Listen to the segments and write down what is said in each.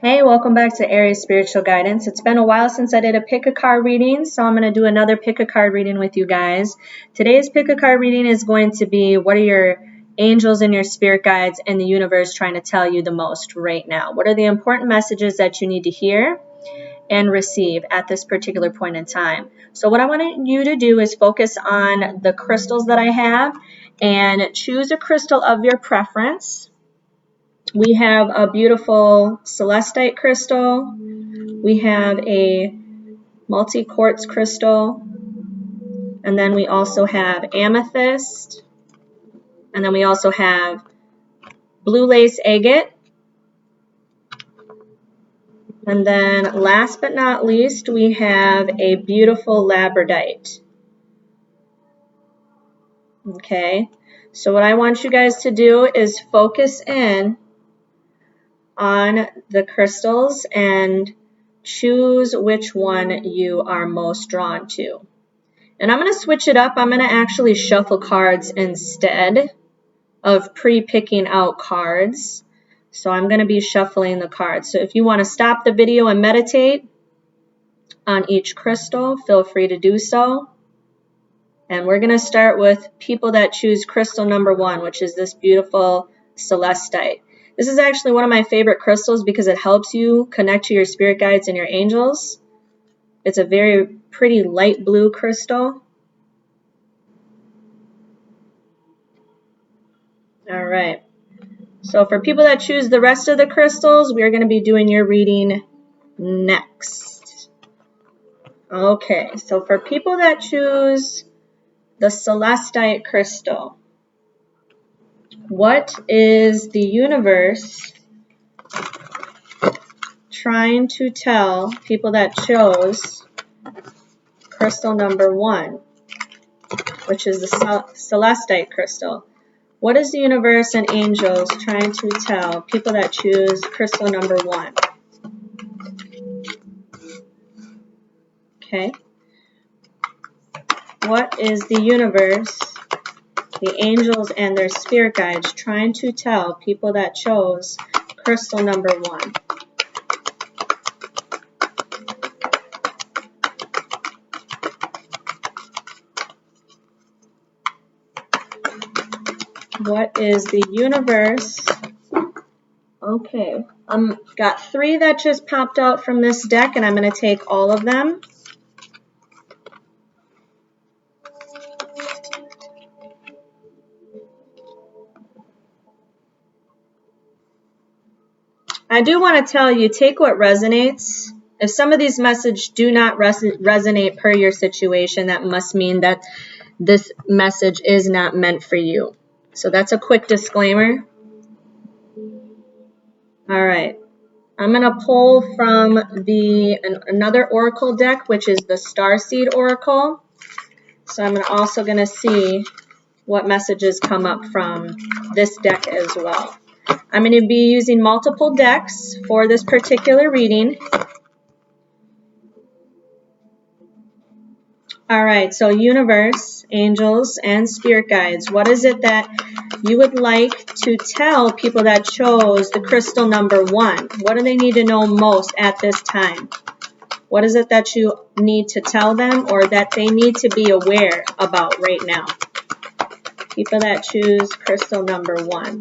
Hey, welcome back to Aries Spiritual Guidance. It's been a while since I did a pick a card reading, so I'm going to do another pick a card reading with you guys. Today's pick a card reading is going to be what are your angels and your spirit guides and the universe trying to tell you the most right now? What are the important messages that you need to hear and receive at this particular point in time? So what I want you to do is focus on the crystals that I have and choose a crystal of your preference. We have a beautiful celestite crystal. We have a multi-quartz crystal. And then we also have amethyst. And then we also have blue lace agate. And then last but not least, we have a beautiful labradorite. Okay, so what I want you guys to do is focus in on the crystals and choose which one you are most drawn to. And I'm going to switch it up. I'm going to actually shuffle cards instead of pre-picking out cards. So I'm going to be shuffling the cards. So if you want to stop the video and meditate on each crystal, feel free to do so. And we're going to start with people that choose crystal number 1, which is this beautiful celestite. This is actually one of my favorite crystals because it helps you connect to your spirit guides and your angels. It's a very pretty light blue crystal. All right. So for people that choose the rest of the crystals, we are going to be doing your reading next. Okay. So for people that choose the celestite crystal, what is the universe trying to tell people that chose crystal number 1, which is the celestite crystal? What is the universe and angels trying to tell people that choose crystal number 1? Okay. What is the universe, the angels, and their spirit guides trying to tell people that chose crystal number 1? What is the universe? Okay, got 3 that just popped out from this deck, and I'm going to take all of them. I do want to tell you, take what resonates. If some of these messages do not resonate per your situation, that must mean that this message is not meant for you. So that's a quick disclaimer. All right. I'm going to pull from another oracle deck, which is the Starseed Oracle. So I'm also going to see what messages come up from this deck as well. I'm going to be using multiple decks for this particular reading. All right, so universe, angels, and spirit guides. What is it that you would like to tell people that chose the crystal number 1? What do they need to know most at this time? What is it that you need to tell them or that they need to be aware about right now? People that choose crystal number 1.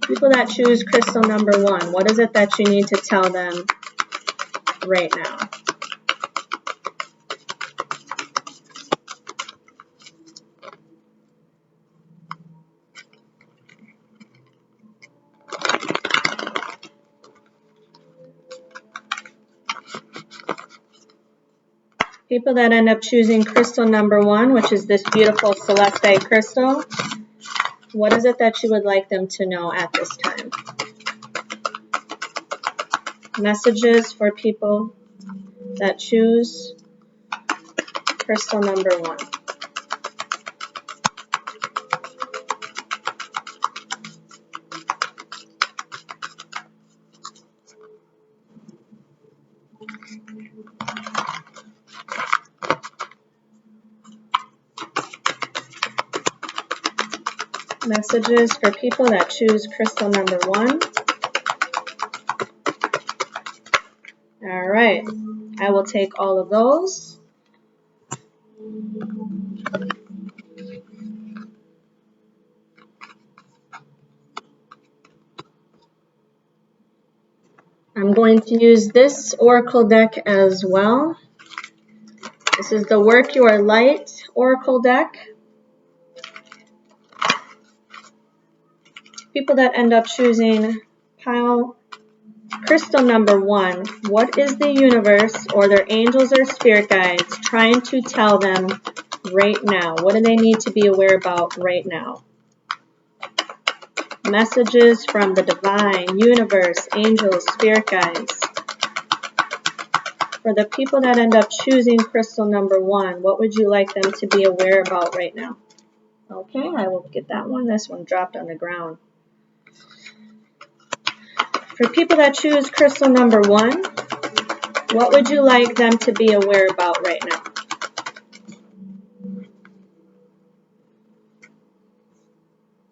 People that choose crystal number 1. What is it that you need to tell them right now? People that end up choosing crystal number 1, which is this beautiful celestite crystal, what is it that you would like them to know at this time? Messages for people that choose crystal number 1. Messages for people that choose crystal number 1. All right, I will take all of those. I'm going to use this oracle deck as well. This is the Work Your Light oracle deck. People that end up choosing pile crystal number 1, what is the universe or their angels or spirit guides trying to tell them right now? What do they need to be aware about right now? Messages from the divine, universe, angels, spirit guides. For the people that end up choosing crystal number 1, what would you like them to be aware about right now? Okay, I will get that one. This one dropped on the ground. For people that choose crystal number 1, what would you like them to be aware about right now?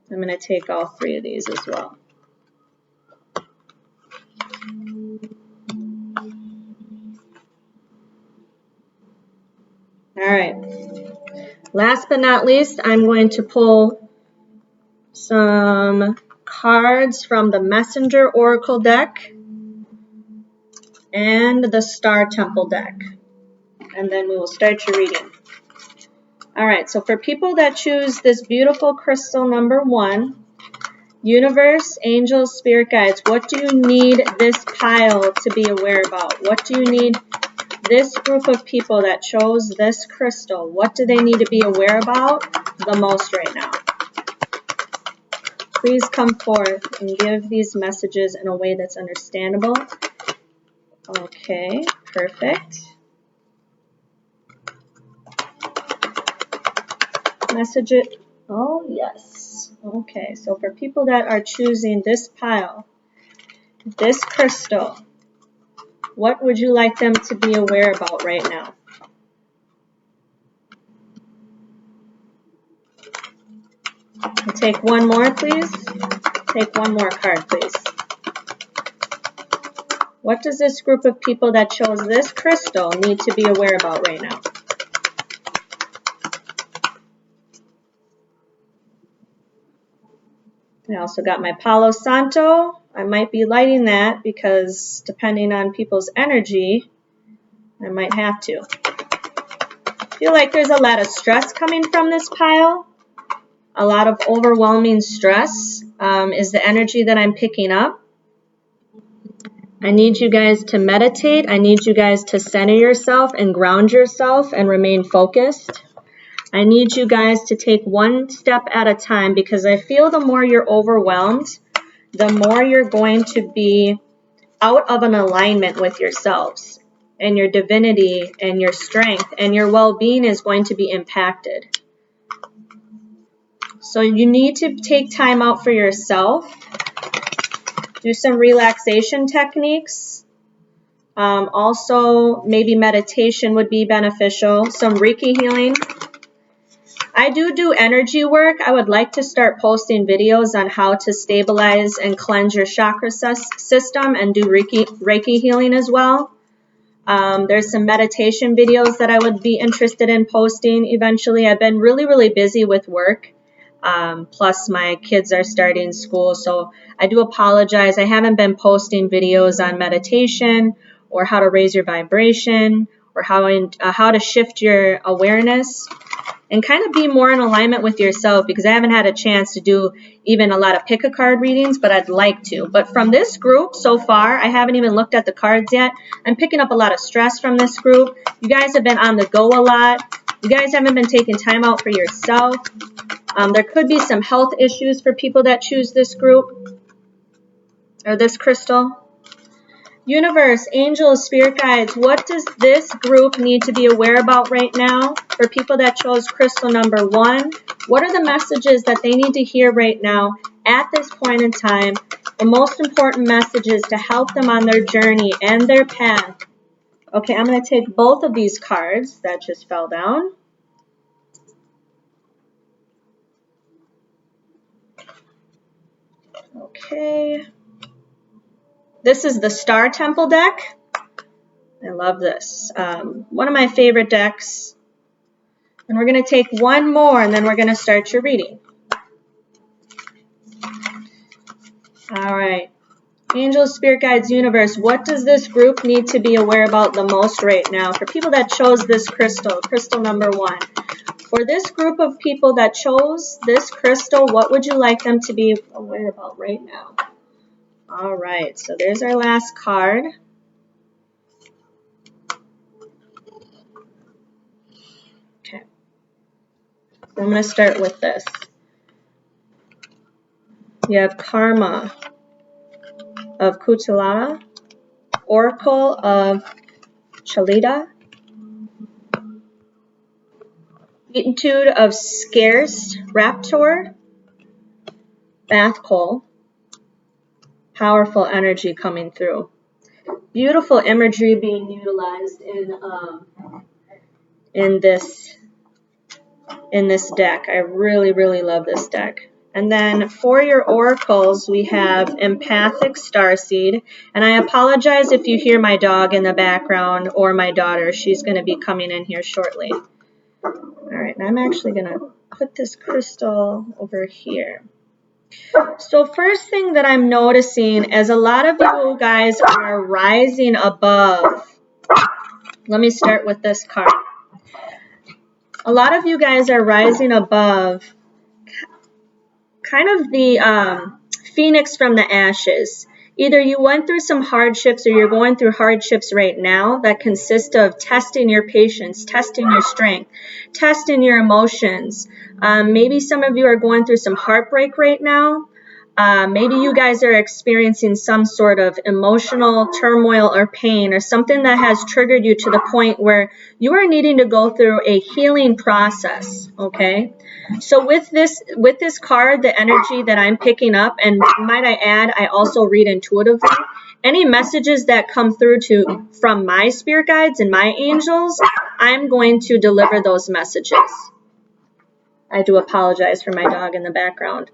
I'm going to take all 3 of these as well. All right. Last but not least, I'm going to pull some cards from the Messenger Oracle deck and the Star Temple deck. And then we will start your reading. All right, so for people that choose this beautiful crystal number 1, universe, angels, spirit guides, what do you need this pile to be aware about? What do you need this group of people that chose this crystal? What do they need to be aware about the most right now? Please come forth and give these messages in a way that's understandable. Okay, perfect. Message it. Oh, yes. Okay, so for people that are choosing this pile, this crystal, what would you like them to be aware about right now? I'll take one more, please. Take one more card, please. What does this group of people that chose this crystal need to be aware about right now? I also got my Palo Santo. I might be lighting that because depending on people's energy, I might have to. I feel like there's a lot of stress coming from this pile. A lot of overwhelming stress is the energy that I'm picking up. I need you guys to meditate. I need you guys to center yourself and ground yourself and remain focused. I need you guys to take one step at a time because I feel the more you're overwhelmed, the more you're going to be out of an alignment with yourselves, and your divinity and your strength and your well-being is going to be impacted. So you need to take time out for yourself. Do some relaxation techniques. Also, maybe meditation would be beneficial. Some Reiki healing. I do energy work. I would like to start posting videos on how to stabilize and cleanse your chakra system and do Reiki healing as well. There's some meditation videos that I would be interested in posting eventually. I've been really busy with work. Plus my kids are starting school, so I do apologize. I haven't been posting videos on meditation or how to raise your vibration or how to shift your awareness and kind of be more in alignment with yourself, because I haven't had a chance to do even a lot of pick-a-card readings, but I'd like to. But from this group so far, I haven't even looked at the cards yet. I'm picking up a lot of stress from this group. You guys have been on the go a lot. You guys haven't been taking time out for yourself. There could be some health issues for people that choose this group or this crystal. Universe, angels, spirit guides, what does this group need to be aware about right now? For people that chose crystal number 1, what are the messages that they need to hear right now at this point in time? The most important messages to help them on their journey and their path. Okay, I'm going to take both of these cards that just fell down. Okay. This is the Star Temple deck. I love this. One of my favorite decks. And we're going to take one more and then we're going to start your reading. All right. Angels, Spirit Guides, Universe, what does this group need to be aware about the most right now? For people that chose this crystal, crystal number 1. For this group of people that chose this crystal, what would you like them to be aware about right now? All right, so there's our last card. Okay. I'm going to start with this. You have Karma of Kutalana, Oracle of Chalita, Beatitude of Scarce Raptor, Bath Coal, powerful energy coming through. Beautiful imagery being utilized in this deck. I really, really love this deck. And then for your oracles, we have Empathic Starseed. And I apologize if you hear my dog in the background or my daughter. She's going to be coming in here shortly. All right, and I'm actually going to put this crystal over here. So first thing that I'm noticing is a lot of you guys are rising above. Let me start with this card. A lot of you guys are rising above kind of the phoenix from the ashes. Either you went through some hardships or you're going through hardships right now that consist of testing your patience, testing your strength, testing your emotions. Maybe some of you are going through some heartbreak right now. Maybe you guys are experiencing some sort of emotional turmoil or pain or something that has triggered you to the point where you are needing to go through a healing process, okay? So with this card, the energy that I'm picking up, and might I add, I also read intuitively, any messages that come through from my spirit guides and my angels, I'm going to deliver those messages. I do apologize for my dog in the background.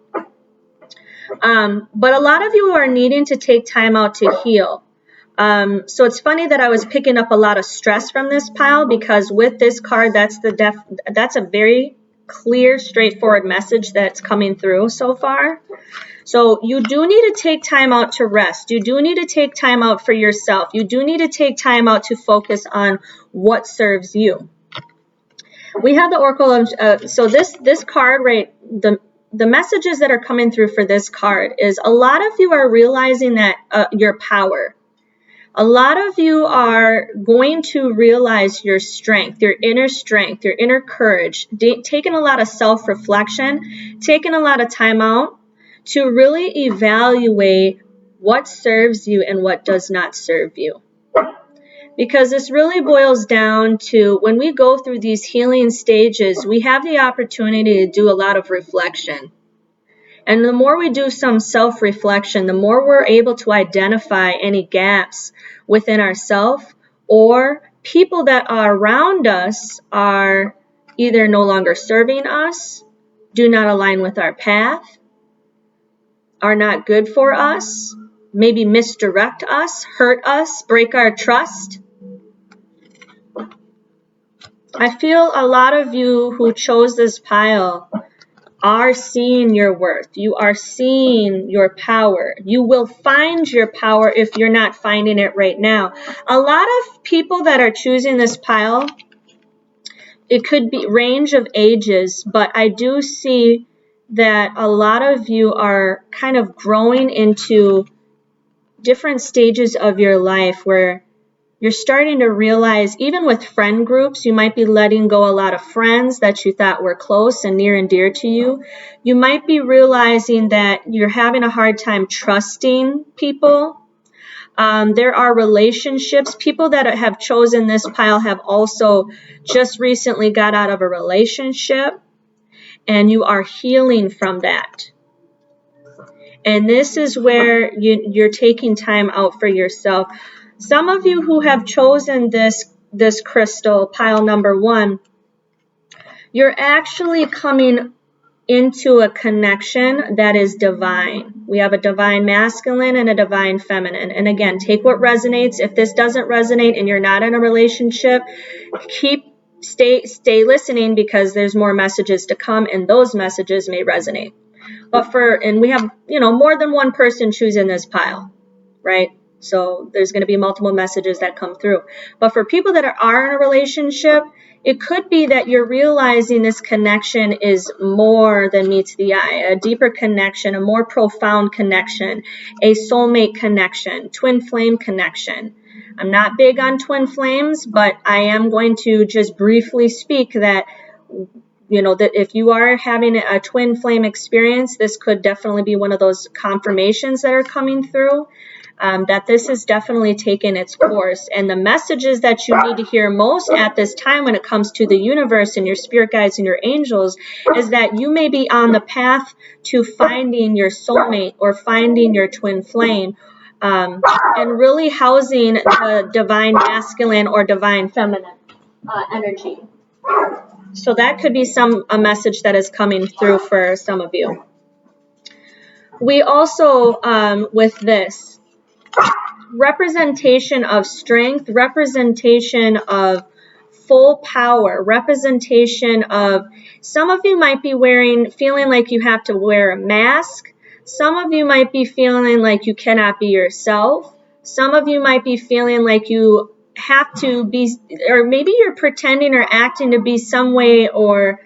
But a lot of you are needing to take time out to heal. So it's funny that I was picking up a lot of stress from this pile, because with this card, that's a very clear, straightforward message that's coming through so far. So you do need to take time out to rest. You do need to take time out for yourself. You do need to take time out to focus on what serves you. We have the Oracle of, so this card, right, the messages that are coming through for this card is a lot of you are realizing that your power. A lot of you are going to realize your strength, your inner courage, taking a lot of self-reflection, taking a lot of time out to really evaluate what serves you and what does not serve you. Because this really boils down to when we go through these healing stages, we have the opportunity to do a lot of reflection. And the more we do some self-reflection, the more we're able to identify any gaps within ourselves, or people that are around us are either no longer serving us, do not align with our path, are not good for us, maybe misdirect us, hurt us, break our trust. I feel a lot of you who chose this pile are seeing your worth. You are seeing your power. You will find your power if you're not finding it right now. A lot of people that are choosing this pile, it could be range of ages, but I do see that a lot of you are kind of growing into different stages of your life where you're starting to realize, even with friend groups, you might be letting go a lot of friends that you thought were close and near and dear to you. You might be realizing that you're having a hard time trusting people. There are relationships. People that have chosen this pile have also just recently got out of a relationship, and you are healing from that. And this is where you're taking time out for yourself. Some of you who have chosen this crystal, pile number 1, you're actually coming into a connection that is divine. We have a divine masculine and a divine feminine. And again, take what resonates. If this doesn't resonate and you're not in a relationship, stay listening, because there's more messages to come, and those messages may resonate. And we have, more than one person choosing this pile, right? So there's going to be multiple messages that come through. But for people that are in a relationship, it could be that you're realizing this connection is more than meets the eye, a deeper connection, a more profound connection, a soulmate connection, twin flame connection. I'm not big on twin flames, but I am going to just briefly speak that, that if you are having a twin flame experience, this could definitely be one of those confirmations that are coming through. That this has definitely taken its course. And the messages that you need to hear most at this time when it comes to the universe and your spirit guides and your angels is that you may be on the path to finding your soulmate or finding your twin flame, and really housing the divine masculine or divine feminine energy. So that could be a message that is coming through for some of you. We also, with this, representation of strength, representation of full power, representation of, some of you might be feeling like you have to wear a mask. Some of you might be feeling like you cannot be yourself. Some of you might be feeling like you have to be, or maybe you're pretending or acting to be some way or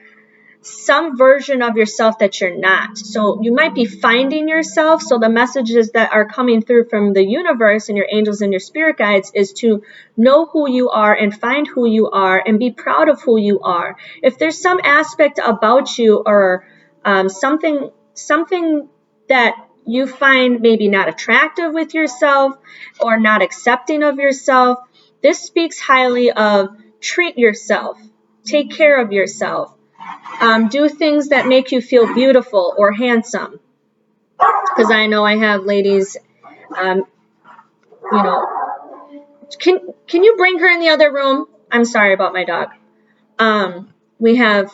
some version of yourself that you're not. So you might be finding yourself. So the messages that are coming through from the universe and your angels and your spirit guides is to know who you are and find who you are and be proud of who you are. If there's some aspect about you or something that you find maybe not attractive with yourself or not accepting of yourself, this speaks highly of treat yourself, take care of yourself. Do things that make you feel beautiful or handsome. Because I know I have ladies, can you bring her in the other room? I'm sorry about my dog. We have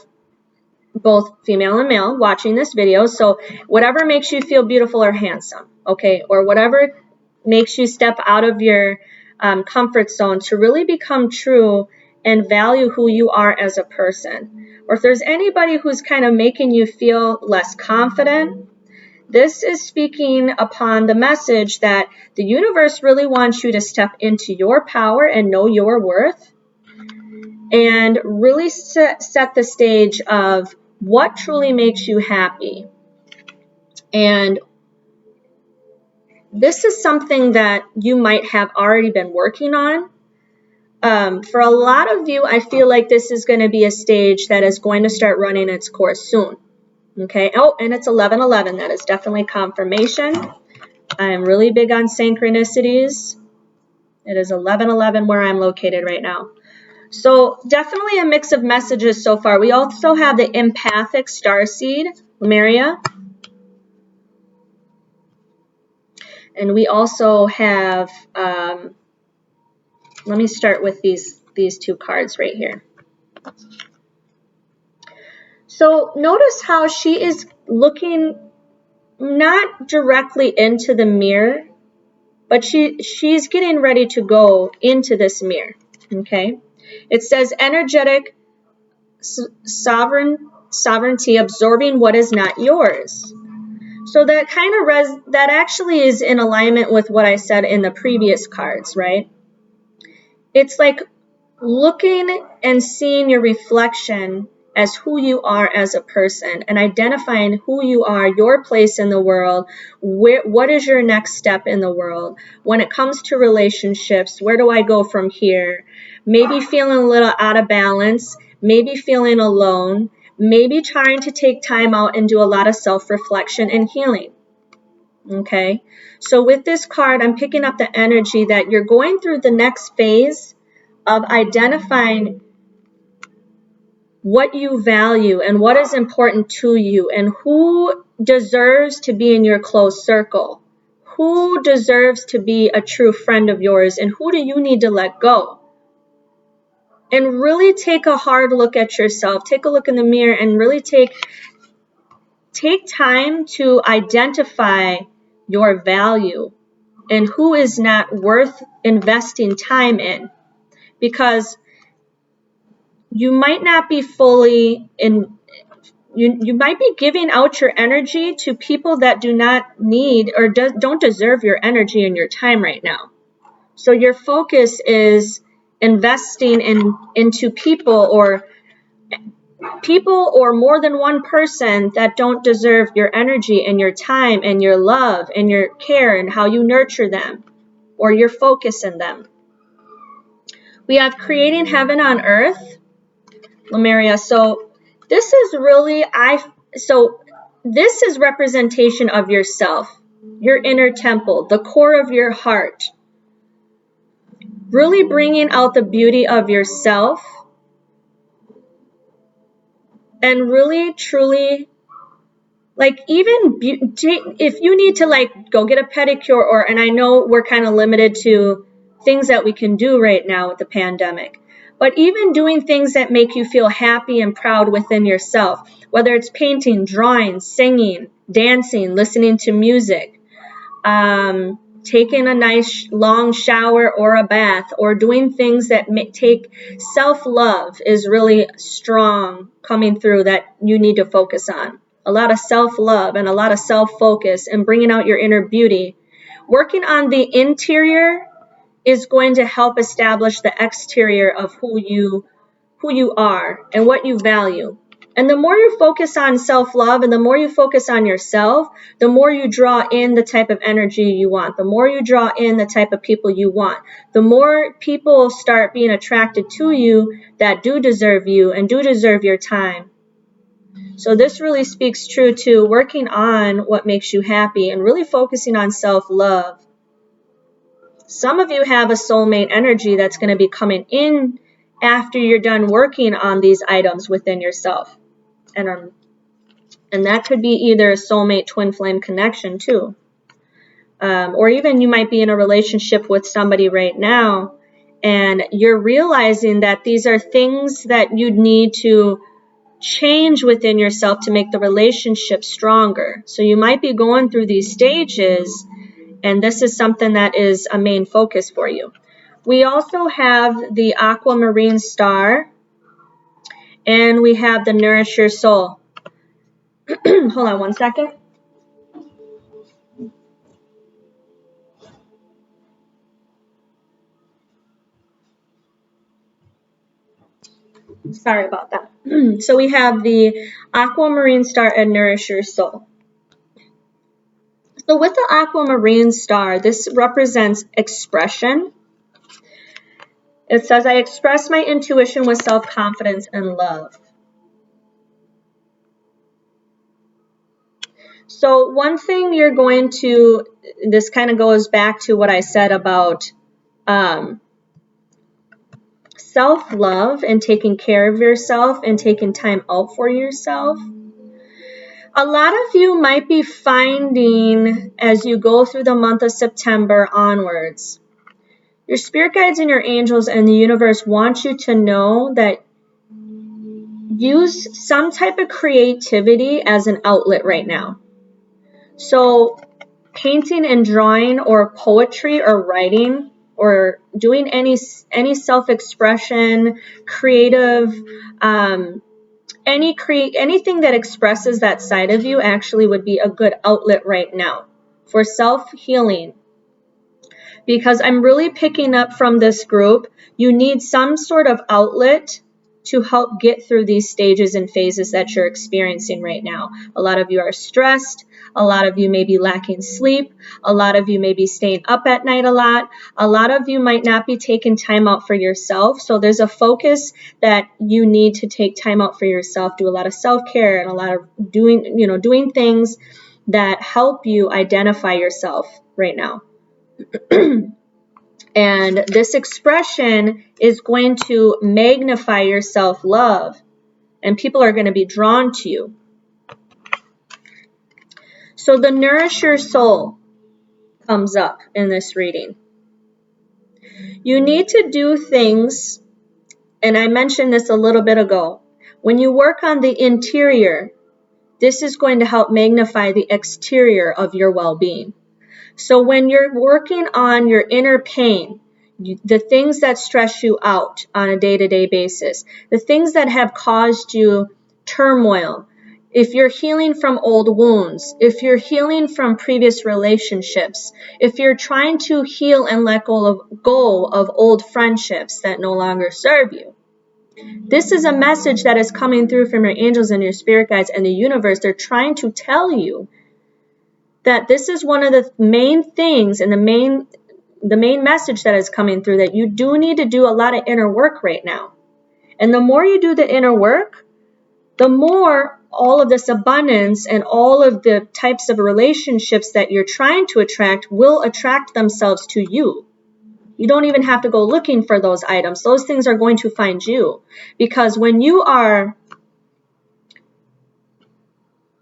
both female and male watching this video. So whatever makes you feel beautiful or handsome, okay, or whatever makes you step out of your comfort zone to really become true and value who you are as a person. Or if there's anybody who's kind of making you feel less confident, this is speaking upon the message that the universe really wants you to step into your power and know your worth and really set the stage of what truly makes you happy. And this is something that you might have already been working on. For a lot of you, I feel like this is going to be a stage that is going to start running its course soon. Okay. Oh, and it's 11/11. That is definitely confirmation. I'm really big on synchronicities. It is 11/11 where I'm located right now. So definitely a mix of messages so far. We also have the empathic starseed, Maria. And we also have, let me start with these two cards right here. So notice how she is looking not directly into the mirror, but she's getting ready to go into this mirror, okay? It says energetic sovereignty, absorbing what is not yours. So that that actually is in alignment with what I said in the previous cards, right? It's like looking and seeing your reflection as who you are as a person and identifying who you are, your place in the world, what is your next step in the world. When it comes to relationships, where do I go from here? Maybe feeling a little out of balance, maybe feeling alone, maybe trying to take time out and do a lot of self-reflection and healing. Okay, so with this card, I'm picking up the energy that you're going through the next phase of identifying what you value and what is important to you and who deserves to be in your close circle, who deserves to be a true friend of yours, and who do you need to let go. And really take a hard look at yourself, take a look in the mirror and really take take time to identify your value and who is not worth investing time in, because you might not be fully in. You might be giving out your energy to people that do not need or don't deserve your energy and your time right now. So your focus is investing into people or more than one person that don't deserve your energy and your time and your love and your care and how you nurture them or your focus in them. We have creating heaven on earth, Lemuria. So this is really this is representation of yourself, your inner temple, the core of your heart. Really bringing out the beauty of yourself and really truly, like, even if you need to like go get a pedicure, and I know we're kind of limited to things that we can do right now with the pandemic, but even doing things that make you feel happy and proud within yourself, whether it's painting, drawing, singing, dancing, listening to music, taking a nice long shower or a bath, or doing things that take self-love is really strong coming through that you need to focus on. A lot of self-love and a lot of self-focus and bringing out your inner beauty. Working on the interior is going to help establish the exterior of who you are and what you value. And the more you focus on self-love and the more you focus on yourself, the more you draw in the type of energy you want, the more you draw in the type of people you want, the more people start being attracted to you that do deserve you and do deserve your time. So this really speaks true to working on what makes you happy and really focusing on self-love. Some of you have a soulmate energy that's going to be coming in after you're done working on these items within yourself. And that could be either a soulmate twin flame connection too. Or even you might be in a relationship with somebody right now and you're realizing that these are things that you need to change within yourself to make the relationship stronger. So you might be going through these stages, and this is something that is a main focus for you. We also have the aquamarine star, and we have the nourish your soul. Hold on one second. Sorry about that. So we have the aquamarine star and nourish your soul. So with the aquamarine star, this represents expression. It says, I express my intuition with self-confidence and love. So one thing you're going to, this kind of goes back to what I said about self-love and taking care of yourself and taking time out for yourself. A lot of you might be finding as you go through the month of September onwards, your spirit guides and your angels and the universe want you to know that use some type of creativity as an outlet right now. So painting and drawing or poetry or writing or doing any self-expression, creative, anything that expresses that side of you actually would be a good outlet right now for self-healing. Because I'm really picking up from this group, you need some sort of outlet to help get through these stages and phases that you're experiencing right now. A lot of you are stressed. A lot of you may be lacking sleep. A lot of you may be staying up at night a lot. A lot of you might not be taking time out for yourself. So there's a focus that you need to take time out for yourself, do a lot of self-care and a lot of doing things that help you identify yourself right now. And this expression is going to magnify your self-love, and people are going to be drawn to you. So the nourish your soul comes up in this reading. You need to do things, and I mentioned this a little bit ago, when you work on the interior, this is going to help magnify the exterior of your well-being. So when you're working on your inner pain, the things that stress you out on a day-to-day basis, the things that have caused you turmoil, if you're healing from old wounds, if you're healing from previous relationships, if you're trying to heal and let go of old friendships that no longer serve you, this is a message that is coming through from your angels and your spirit guides and the universe. They're trying to tell you that this is one of the main things and the main message that is coming through, that you do need to do a lot of inner work right now. And the more you do the inner work, the more all of this abundance and all of the types of relationships that you're trying to attract will attract themselves to you. You don't even have to go looking for those items. Those things are going to find you. Because when you are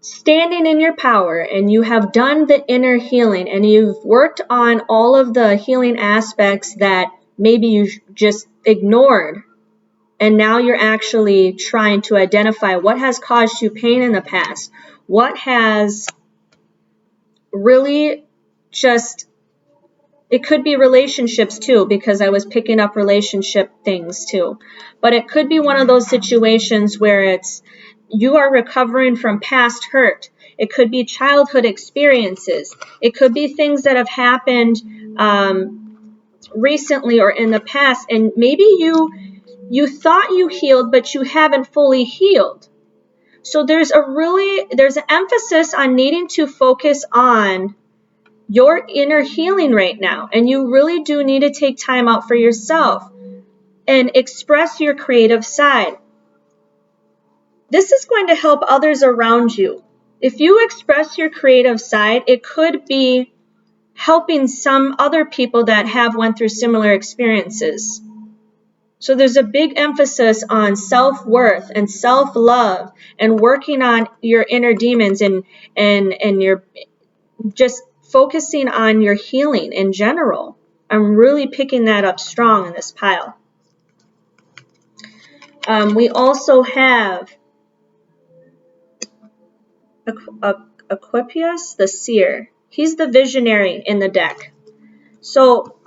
standing in your power and you have done the inner healing and you've worked on all of the healing aspects that maybe you just ignored, and now you're actually trying to identify what has caused you pain in the past, what has really just, it could be relationships too, because I was picking up relationship things too. But it could be one of those situations where it's you are recovering from past hurt. It could be childhood experiences. It could be things that have happened recently or in the past, and maybe you thought you healed, but you haven't fully healed. So there's an emphasis on needing to focus on your inner healing right now. And you really do need to take time out for yourself and express your creative side. This is going to help others around you. If you express your creative side, it could be helping some other people that have went through similar experiences. So there's a big emphasis on self-worth and self-love and working on your inner demons and your just focusing on your healing in general. I'm really picking that up strong in this pile. We also have Equipius, the seer. He's the visionary in the deck. So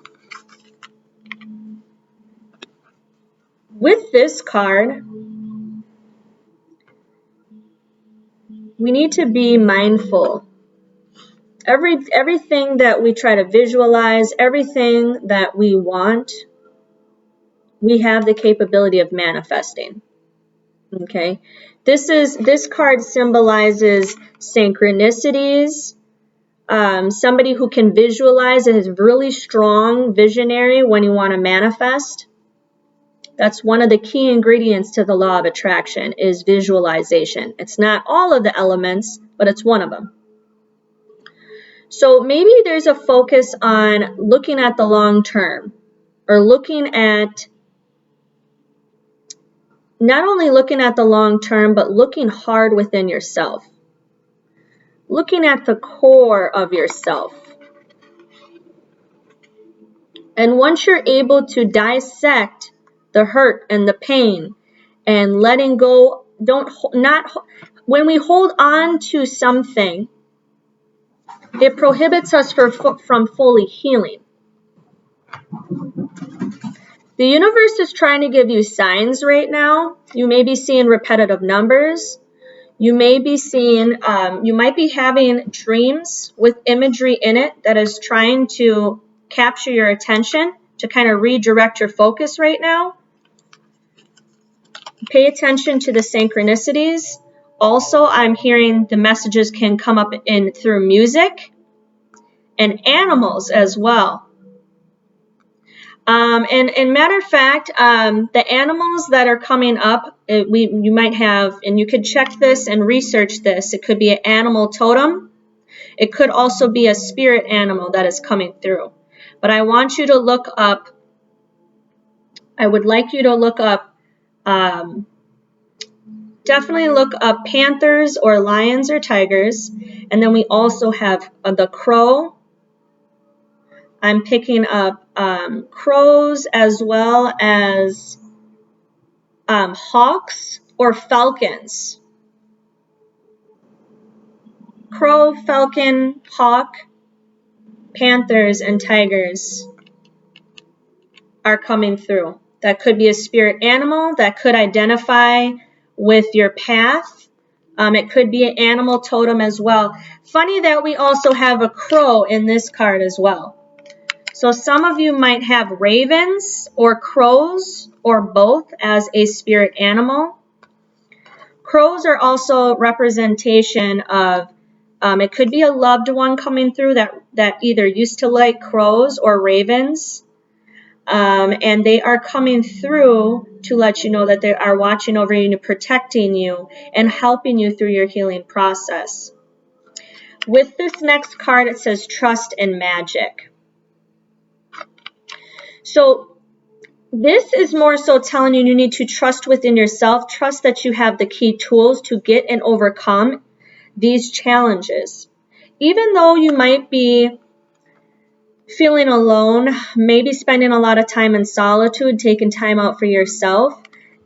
with this card, we need to be mindful. Everything that we try to visualize, everything that we want, we have the capability of manifesting. Okay, this card symbolizes synchronicities. Somebody who can visualize is really strong visionary when you want to manifest. That's one of the key ingredients to the law of attraction is visualization. It's not all of the elements, but it's one of them. So maybe there's a focus on looking at the long term, or looking at not only looking at the long term, but looking hard within yourself. Looking at the core of yourself. And once you're able to dissect the hurt and the pain and letting go, when we hold on to something, it prohibits us from fully healing. The universe is trying to give you signs right now. You may be seeing repetitive numbers. You may be seeing, you might be having dreams with imagery in it that is trying to capture your attention to kind of redirect your focus right now. Pay attention to the synchronicities. Also, I'm hearing the messages can come up through music and animals as well. And matter of fact, the animals that are coming up, you might have, and you could check this and research this. It could be an animal totem. It could also be a spirit animal that is coming through. But I want you to look up, I would like you to look up, definitely look up panthers or lions or tigers. And then we also have the crow. I'm picking up crows as well as hawks or falcons. crow, falcon, hawk, panthers, and tigers are coming through. That could be a spirit animal that could identify with your path. It could be an animal totem as well. Funny that we also have a crow in this card as well. So some of you might have ravens or crows or both as a spirit animal. Crows are also representation of, it could be a loved one coming through that either used to like crows or ravens. And they are coming through to let you know that they are watching over you and protecting you and helping you through your healing process. With this next card, it says trust and magic. So this is more so telling you need to trust within yourself, trust that you have the key tools to get and overcome these challenges. Even though you might be feeling alone, maybe spending a lot of time in solitude, taking time out for yourself,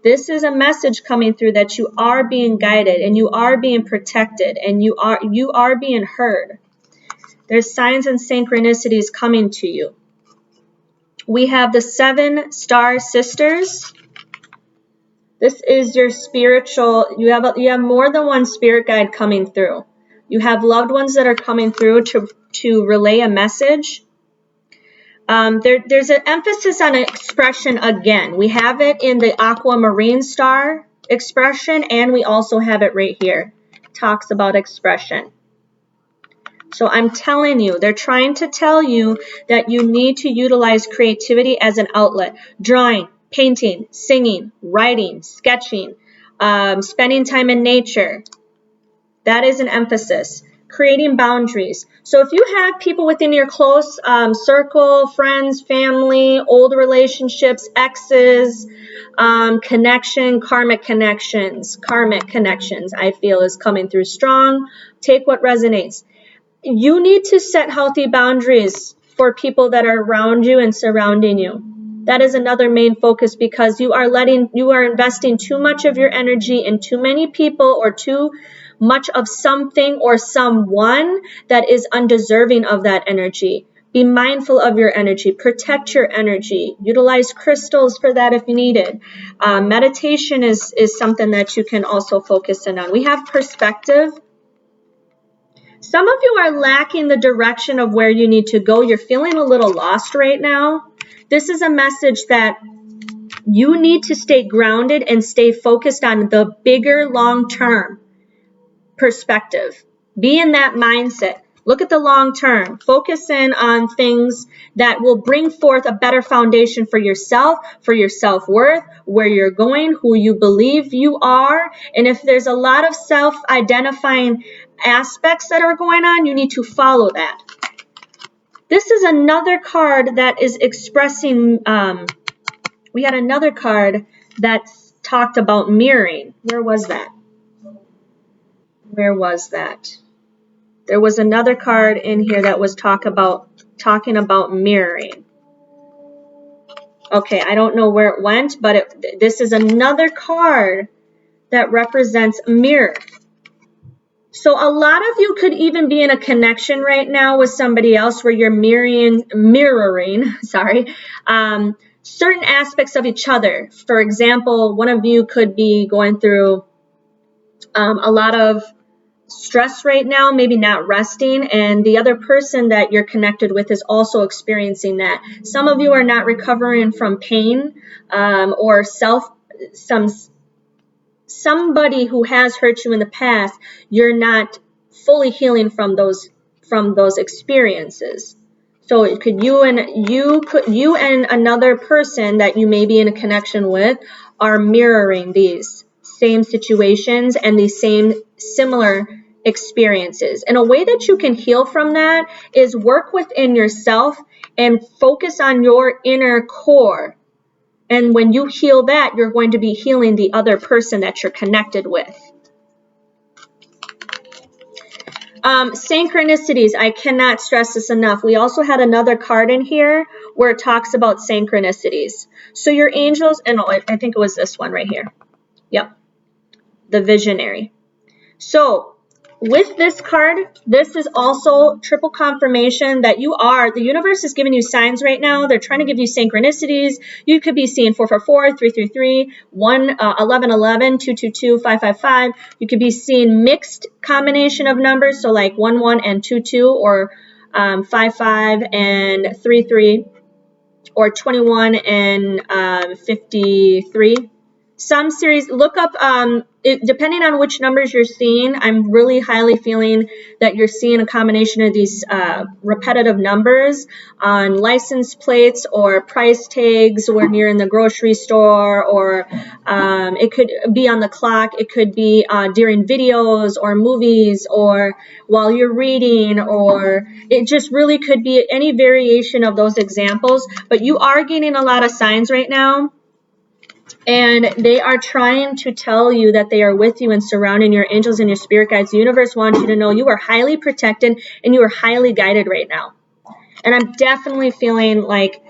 this is a message coming through that you are being guided and you are being protected and you are being heard. There's signs and synchronicities coming to you. We have the 7 star sisters. This is your spiritual, you have more than one spirit guide coming through. You have loved ones that are coming through to relay a message. There's an emphasis on expression again. We have it in the aquamarine star expression, and we also have it right here. It talks about expression. So I'm telling you, they're trying to tell you that you need to utilize creativity as an outlet. Drawing, painting, singing, writing, sketching, spending time in nature. That is an emphasis. Creating boundaries. So if you have people within your close circle, friends, family, old relationships, exes, karmic connections, I feel is coming through strong. Take what resonates. You need to set healthy boundaries for people that are around you and surrounding you. That is another main focus because you are investing too much of your energy in too many people or too much of something or someone that is undeserving of that energy. Be mindful of your energy. Protect your energy. Utilize crystals for that if you need it. Meditation is something that you can also focus in on. We have perspective. Some of you are lacking the direction of where you need to go. You're feeling a little lost right now. This is a message that you need to stay grounded and stay focused on the bigger long-term perspective. Be in that mindset. Look at the long term. Focus in on things that will bring forth a better foundation for yourself, for your self-worth, where you're going, who you believe you are. And if there's a lot of self-identifying aspects that are going on, you need to follow that. This is another card that is expressing, we had another card that talked about mirroring. Where was that? Where was that? There was another card in here that was talking about mirroring. Okay, I don't know where it went, but this is another card that represents a mirror. So a lot of you could even be in a connection right now with somebody else where you're mirroring, certain aspects of each other. For example, one of you could be going through a lot of stress right now, maybe not resting, and the other person that you're connected with is also experiencing that. Some of you are not recovering from pain or somebody who has hurt you in the past. You're not fully healing from those experiences. So it could you and another person that you may be in a connection with are mirroring these same situations and these same similar experiences. And a way that you can heal from that is work within yourself and focus on your inner core. And when you heal that, you're going to be healing the other person that you're connected with. Synchronicities, I cannot stress this enough. We also had another card in here where it talks about synchronicities. So your angels, and I think it was this one right here. Yep, the visionary. So With this card, this is also triple confirmation that the universe is giving you signs right now. They're trying to give you synchronicities. You could be seeing 444, 333, 1111, 222, 555. You could be seeing mixed combination of numbers, so like 11 and 22, or 55 and 33, or 21 and 53. Some series, look up, depending on which numbers you're seeing, I'm really highly feeling that you're seeing a combination of these repetitive numbers on license plates or price tags when you're in the grocery store, or it could be on the clock, it could be during videos or movies, or while you're reading, or it just really could be any variation of those examples. But you are getting a lot of signs right now. And they are trying to tell you that they are with you and surrounding your angels and your spirit guides. The universe wants you to know you are highly protected and you are highly guided right now. And I'm definitely feeling like,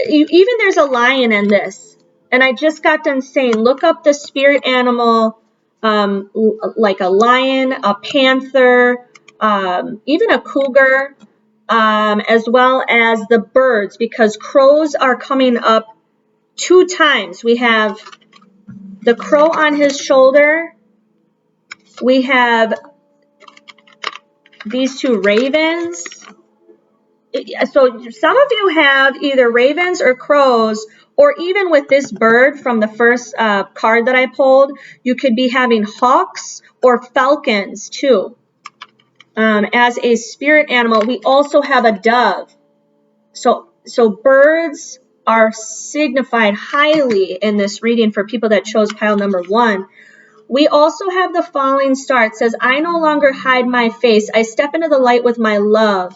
even there's a lion in this. And I just got done saying, look up the spirit animal, like a lion, a panther, even a cougar, as well as the birds, because crows are coming up 2 times. We have the crow on his shoulder. We have these 2 ravens. So some of you have either ravens or crows, or even with this bird from the first card that I pulled, you could be having hawks or falcons too. As a spirit animal, we also have a dove. So birds are signified highly in this reading for people that chose pile number 1. We also have the falling star. It says, I no longer hide my face. I step into the light with my love.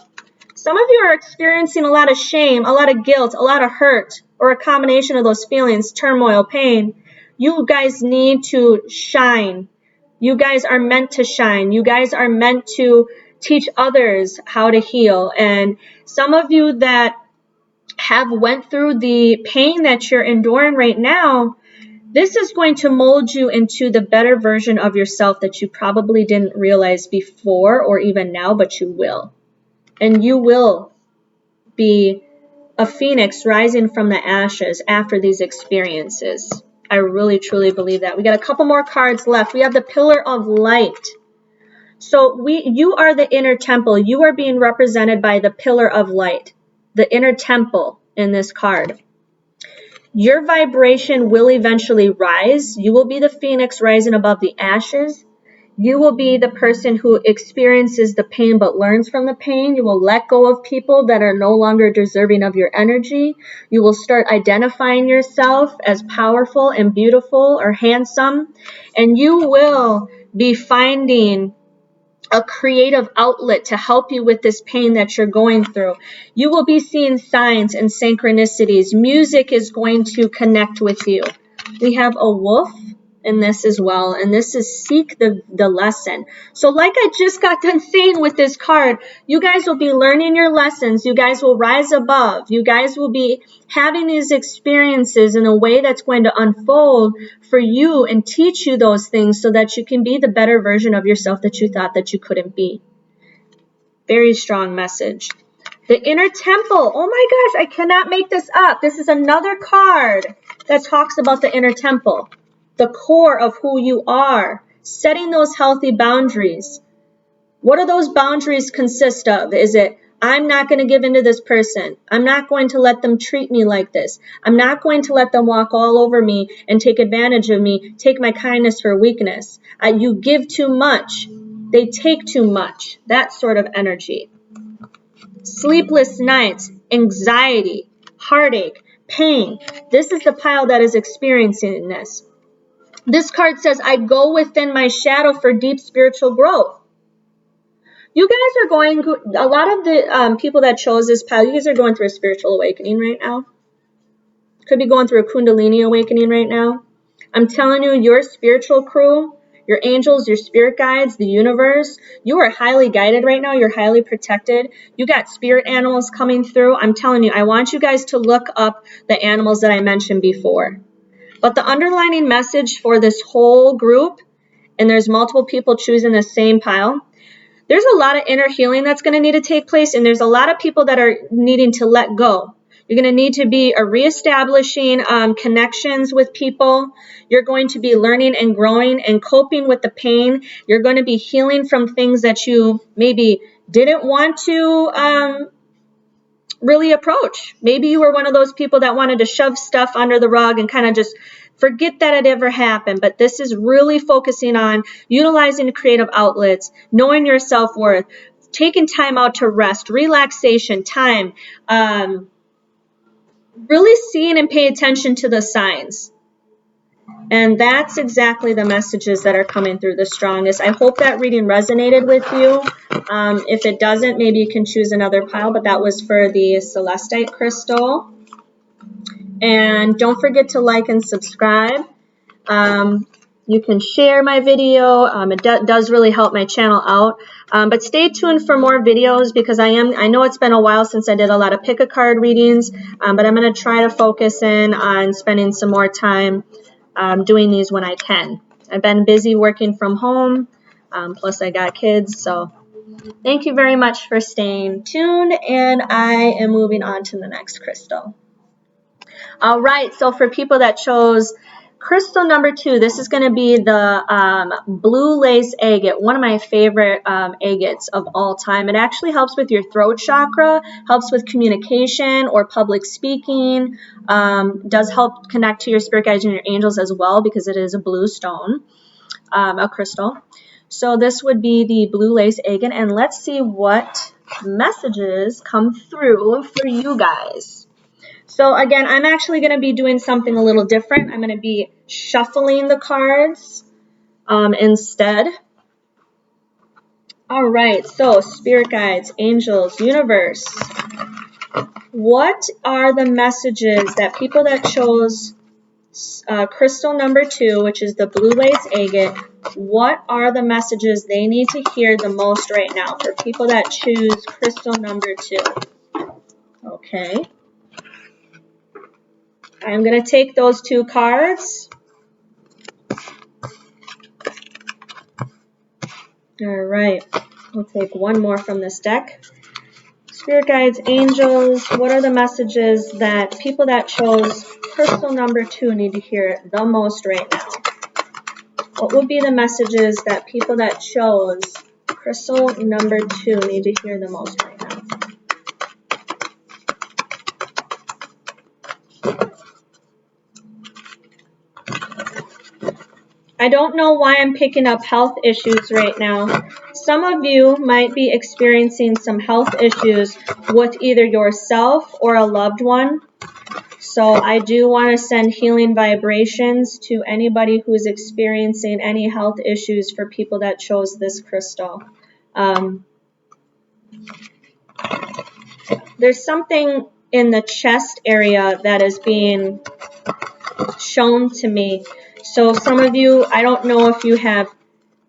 Some of you are experiencing a lot of shame, a lot of guilt, a lot of hurt, or a combination of those feelings, turmoil, pain. You guys need to shine. You guys are meant to shine. You guys are meant to teach others how to heal. And some of you that have went through the pain that you're enduring right now, this is going to mold you into the better version of yourself that you probably didn't realize before or even now, but you will. And you will be a phoenix rising from the ashes after these experiences. I really, truly believe that. We got a couple more cards left. We have the Pillar of Light. So you are the inner temple. You are being represented by the Pillar of Light, the inner temple in this card. Your vibration will eventually rise. You will be the phoenix rising above the ashes. You will be the person who experiences the pain but learns from the pain. You will let go of people that are no longer deserving of your energy. You will start identifying yourself as powerful and beautiful or handsome. And you will be finding a creative outlet to help you with this pain that you're going through. You will be seeing signs and synchronicities. Music is going to connect with you. We have a wolf in this as well, and this is seek the lesson. So like I just got done saying with this card, you guys will be learning your lessons. You guys will rise above. You guys will be having these experiences in a way that's going to unfold for you and teach you those things so that you can be the better version of yourself that you thought that you couldn't be. Very strong message. The inner temple. Oh my gosh, I cannot make this up. This is another card that talks about the inner temple. The core of who you are, setting those healthy boundaries. What do those boundaries consist of? Is it, I'm not going to give in to this person. I'm not going to let them treat me like this. I'm not going to let them walk all over me and take advantage of me, take my kindness for weakness. You give too much. They take too much. That sort of energy. Sleepless nights, anxiety, heartache, pain. This is the pile that is experiencing this. This card says, I go within my shadow for deep spiritual growth. You guys are going, a lot of the people that chose this pile, you guys are going through a spiritual awakening right now. Could be going through a Kundalini awakening right now. I'm telling you, your spiritual crew, your angels, your spirit guides, the universe, you are highly guided right now. You're highly protected. You got spirit animals coming through. I'm telling you, I want you guys to look up the animals that I mentioned before. But the underlining message for this whole group and there's multiple people choosing the same pile, there's a lot of inner healing that's going to need to take place, and there's a lot of people that are needing to let go. You're going to need to be reestablishing connections with people. You're going to be learning and growing and coping with the pain. You're going to be healing from things that you maybe didn't want to really approach. Maybe you were one of those people that wanted to shove stuff under the rug and kind of just forget that it ever happened. But this is really focusing on utilizing creative outlets, knowing your self-worth, taking time out to rest, relaxation, time, really seeing and pay attention to the signs. And that's exactly the messages that are coming through the strongest. I hope that reading resonated with you. If it doesn't, maybe you can choose another pile, but that was for the Celestite crystal. And don't forget to like and subscribe. You can share my video. It does really help my channel out. But stay tuned for more videos, because I know it's been a while since I did a lot of pick a card readings, but I'm going to try to focus in on spending some more time doing these when I can. I've been busy working from home, plus I got kids, so thank you very much for staying tuned, and I am moving on to the next crystal. All right, so for people that chose crystal number 2, this is going to be the blue lace agate, one of my favorite agates of all time. It actually helps with your throat chakra, helps with communication or public speaking, does help connect to your spirit guides and your angels as well, because it is a blue stone, a crystal. So this would be the blue lace agate, and let's see what messages come through for you guys. So again, I'm actually going to be doing something a little different. I'm going to be shuffling the cards instead. All right, so spirit guides, angels, universe. What are the messages that people that chose crystal number 2, which is the blue lace agate, what are the messages they need to hear the most right now for people that choose crystal number 2? Okay. I'm going to take those 2 cards. All right. We'll take one more from this deck. Spirit guides, angels, what are the messages that people that chose crystal number 2 need to hear the most right now? What would be the messages that people that chose crystal number 2 need to hear the most right now? I don't know why I'm picking up health issues right now. Some of you might be experiencing some health issues with either yourself or a loved one. So I do want to send healing vibrations to anybody who's experiencing any health issues for people that chose this crystal. There's something in the chest area that is being shown to me. So some of you, I don't know if you have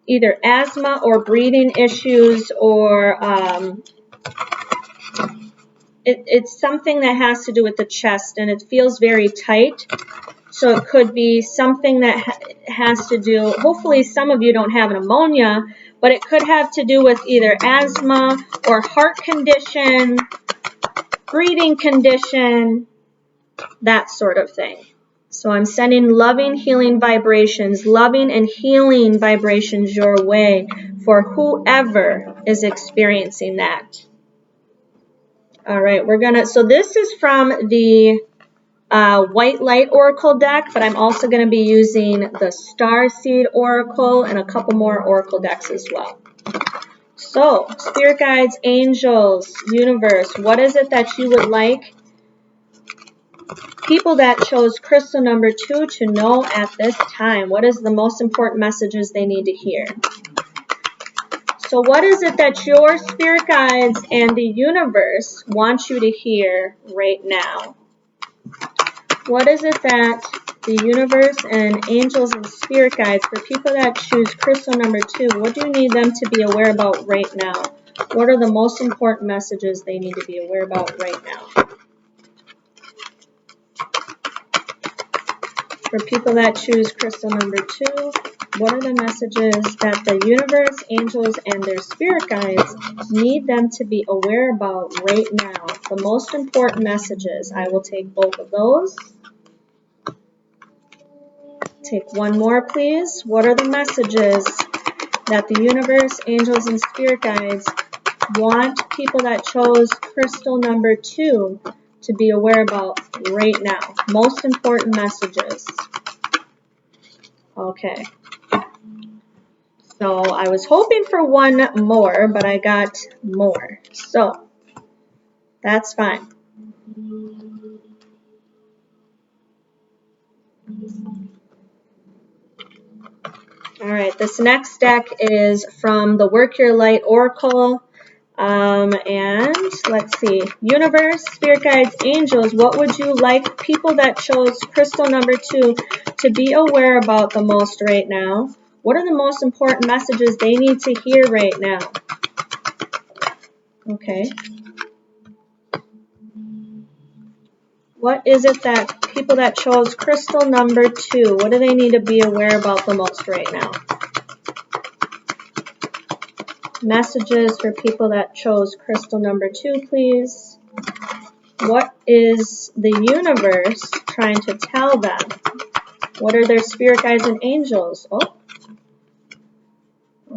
either asthma or breathing issues, or it's something that has to do with the chest, and it feels very tight. So it could be something that has to do, hopefully some of you don't have pneumonia, but it could have to do with either asthma or heart condition, breathing condition, that sort of thing. So I'm sending loving, healing vibrations, loving and healing vibrations your way for whoever is experiencing that. All right, so this is from the White Light Oracle deck, but I'm also going to be using the Starseed Oracle and a couple more Oracle decks as well. So, spirit guides, angels, universe, what is it that you would like people that chose crystal number 2 to know at this time? What is the most important messages they need to hear? So what is it that your spirit guides and the universe want you to hear right now? What is it that the universe and angels and spirit guides, for people that choose crystal number 2, what do you need them to be aware about right now? What are the most important messages they need to be aware about right now? For people that choose crystal number 2. What are the messages that the universe, angels, and their spirit guides need them to be aware about right now? The most important messages. I will take both of those. Take one more, please. What are the messages that the universe, angels, and spirit guides want people that chose crystal number 2 to be aware about right now? Most important messages. Okay. So I was hoping for one more, but I got more. So that's fine. All right, this next deck is from the Work Your Light Oracle. And let's see, universe, spirit guides, angels, what would you like people that chose crystal number 2 to be aware about the most right now? What are the most important messages they need to hear right now? Okay. What is it that people that chose crystal number 2, what do they need to be aware about the most right now? Messages for people that chose crystal number 2, please. What is the universe trying to tell them? What are their spirit guides and angels? Oh,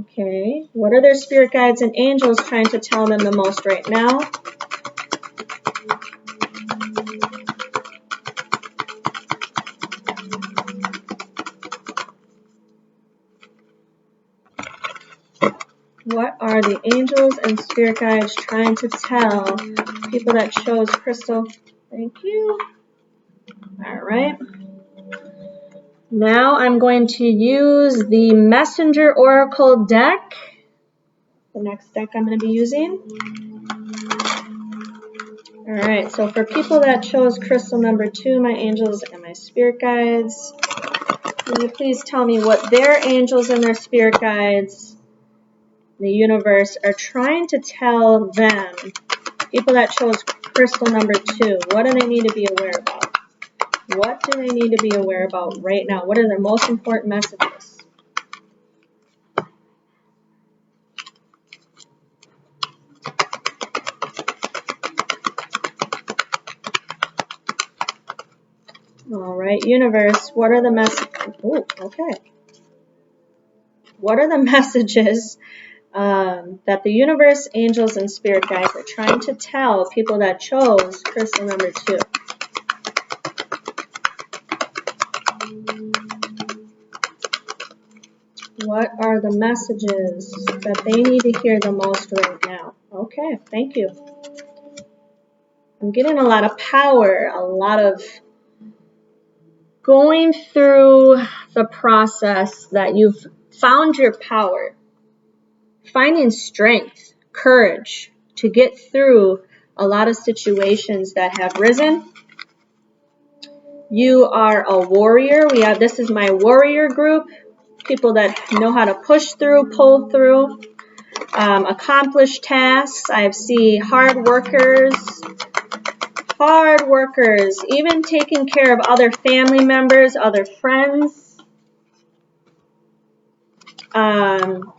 okay. What are their spirit guides and angels trying to tell them the most right now? What are the angels and spirit guides trying to tell people that chose crystal? Thank you. All right. Now I'm going to use the Messenger Oracle deck. The next deck I'm going to be using. All right, so for people that chose crystal number 2, my angels and my spirit guides, can you please tell me what their angels and their spirit guides, the universe, are trying to tell them, people that chose crystal number 2, what do they need to be aware about? What do they need to be aware about right now? What are their most important messages? All right, universe, what are the messages? Oh, okay. What are the messages that the universe, angels, and spirit guides are trying to tell people that chose crystal number 2? What are the messages that they need to hear the most right now? Okay, thank you. I'm getting a lot of power, a lot of going through the process that you've found your power, finding strength, courage to get through a lot of situations that have risen. You are a warrior. This is my warrior group, people that know how to push through, pull through, accomplish tasks. I see hard workers, even taking care of other family members, other friends.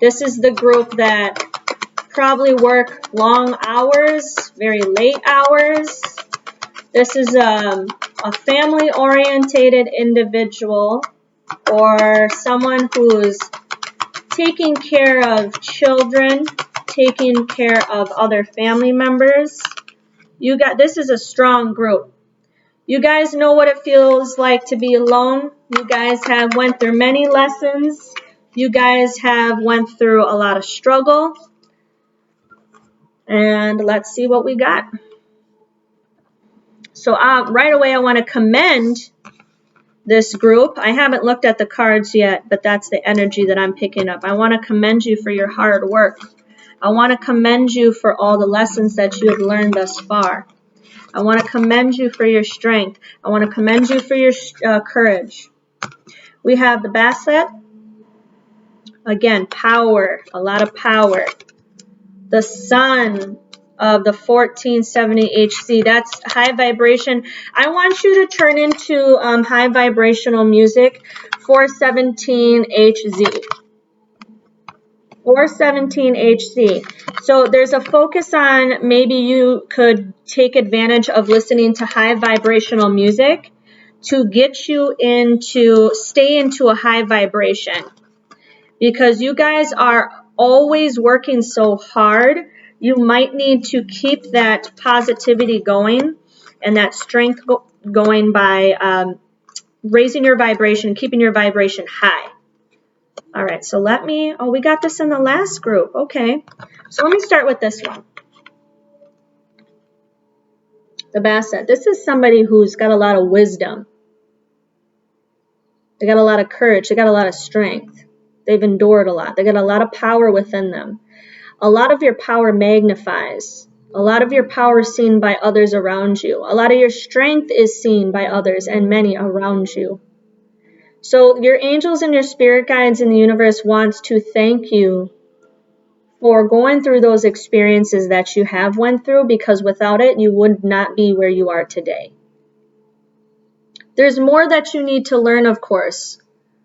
This is the group that probably work long hours, very late hours. This is a family-orientated individual or someone who's taking care of children, taking care of other family members. This is a strong group. You guys know what it feels like to be alone. You guys have went through many lessons. You guys have went through a lot of struggle. And let's see what we got. So right away I want to commend this group. I haven't looked at the cards yet, but that's the energy that I'm picking up. I want to commend you for your hard work. I want to commend you for all the lessons that you have learned thus far. I want to commend you for your strength. I want to commend you for your courage. We have the Basset. Again, power, a lot of power. The Sun, of the 1470 HZ. That's high vibration. I want you to turn into high vibrational music, 417 HZ. 417 HZ. So there's a focus on maybe you could take advantage of listening to high vibrational music to get you stay into a high vibration. Because you guys are always working so hard, you might need to keep that positivity going and that strength going by raising your vibration, keeping your vibration high. All right, so we got this in the last group. Okay, so let me start with this one. The Basset. This is somebody who's got a lot of wisdom. They got a lot of courage. They got a lot of strength. They've endured a lot. They got a lot of power within them. A lot of your power magnifies. A lot of your power is seen by others around you. A lot of your strength is seen by others and many around you. So your angels and your spirit guides in the universe wants to thank you for going through those experiences that you have went through, because without it, you would not be where you are today. There's more that you need to learn, of course,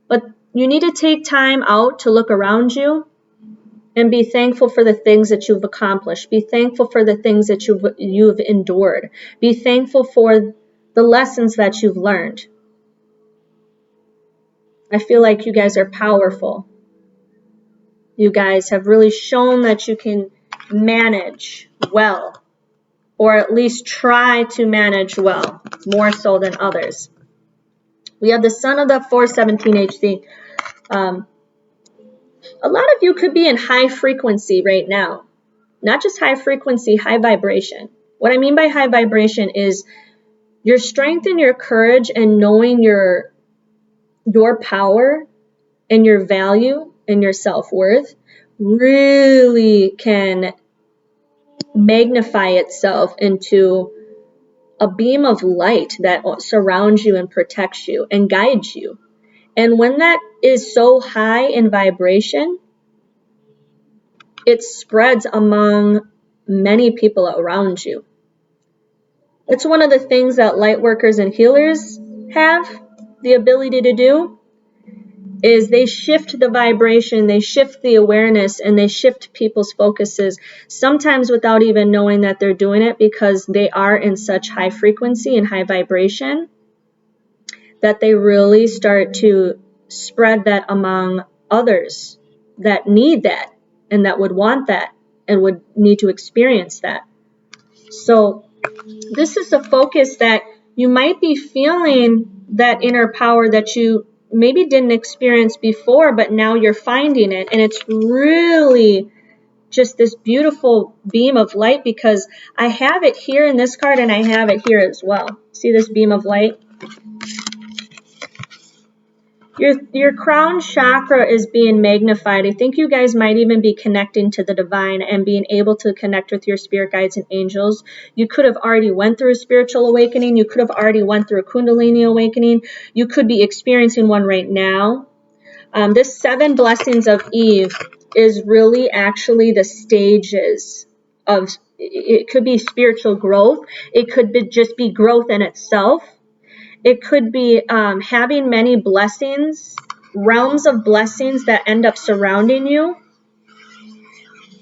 but you need to take time out to look around you and be thankful for the things that you've accomplished. Be thankful for the things that you've endured. Be thankful for the lessons that you've learned. I feel like you guys are powerful. You guys have really shown that you can manage well, or at least try to manage well, more so than others. We have the Sun of the 417 HC. A lot of you could be in high frequency right now. Not just high frequency, high vibration. What I mean by high vibration is your strength and your courage and knowing your power and your value and your self-worth really can magnify itself into a beam of light that surrounds you and protects you and guides you. And when that is so high in vibration, it spreads among many people around you. It's one of the things that light workers and healers have the ability to do, is they shift the vibration, they shift the awareness, and they shift people's focuses, sometimes without even knowing that they're doing it, because they are in such high frequency and high vibration that they really start to spread that among others that need that and that would want that and would need to experience that. So this is a focus that you might be feeling, that inner power that you maybe didn't experience before, but now you're finding it. And it's really just this beautiful beam of light, because I have it here in this card and I have it here as well. See this beam of light? Your crown chakra is being magnified. I think you guys might even be connecting to the divine and being able to connect with your spirit guides and angels. You could have already went through a spiritual awakening. You could have already went through a Kundalini awakening. You could be experiencing one right now. This 7 blessings of Eve is really actually the stages of, it could be spiritual growth. It could just be growth in itself. It could be having many blessings, realms of blessings that end up surrounding you.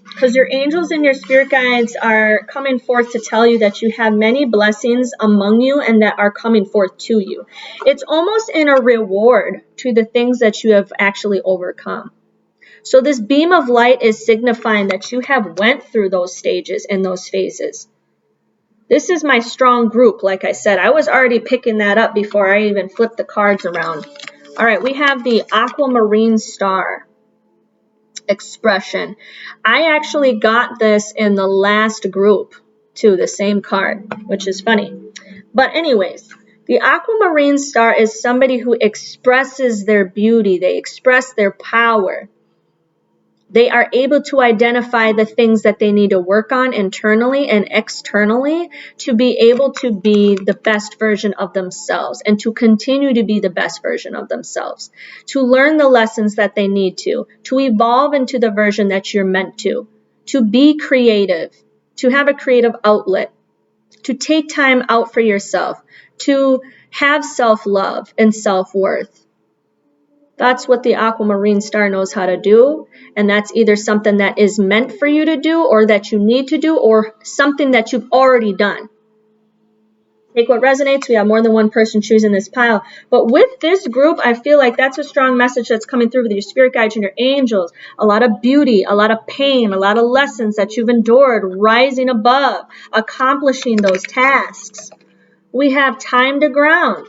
Because your angels and your spirit guides are coming forth to tell you that you have many blessings among you and that are coming forth to you. It's almost in a reward to the things that you have actually overcome. So this beam of light is signifying that you have went through those stages and those phases. This is my strong group, like I said. I was already picking that up before I even flipped the cards around. All right, we have the aquamarine star expression. I actually got this in the last group, too, the same card, which is funny. But anyways, the aquamarine star is somebody who expresses their beauty. They express their power. They are able to identify the things that they need to work on internally and externally to be able to be the best version of themselves and to continue to be the best version of themselves, to learn the lessons that they need to evolve into the version that you're meant to be creative, to have a creative outlet, to take time out for yourself, to have self-love and self-worth. That's what the aquamarine star knows how to do, and that's either something that is meant for you to do or that you need to do or something that you've already done. Take what resonates. We have more than one person choosing this pile. But with this group, I feel like that's a strong message that's coming through with your spirit guides and your angels. A lot of beauty, a lot of pain, a lot of lessons that you've endured, rising above, accomplishing those tasks. We have time to ground.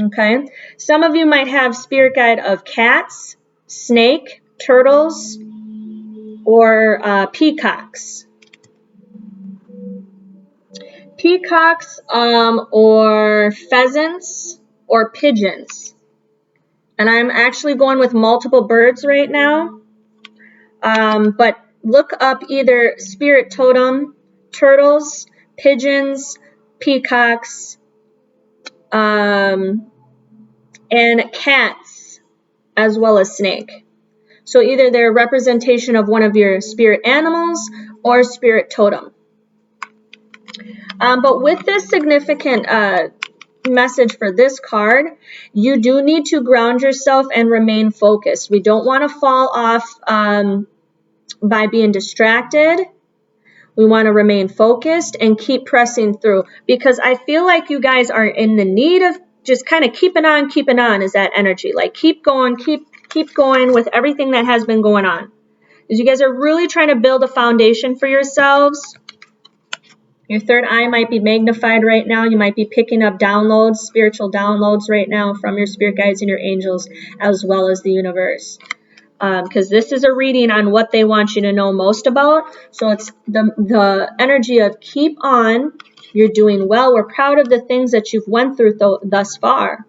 Okay, some of you might have spirit guide of cats, snake, turtles, or peacocks. Peacocks or pheasants or pigeons. And I'm actually going with multiple birds right now. But look up either spirit totem, turtles, pigeons, peacocks, and cats, as well as snake. So either they're a representation of one of your spirit animals or spirit totem. But with this significant message for this card, you do need to ground yourself and remain focused. We don't want to fall off by being distracted. We want to remain focused and keep pressing through, because I feel like you guys are in the need of just kind of keeping on is that energy. Like keep going, keep going with everything that has been going on. Because you guys are really trying to build a foundation for yourselves. Your third eye might be magnified right now. You might be picking up downloads, spiritual downloads right now from your spirit guides and your angels, as well as the universe. Because this is a reading on what they want you to know most about. So it's the energy of keep on. You're doing well. We're proud of the things that you've went through thus far.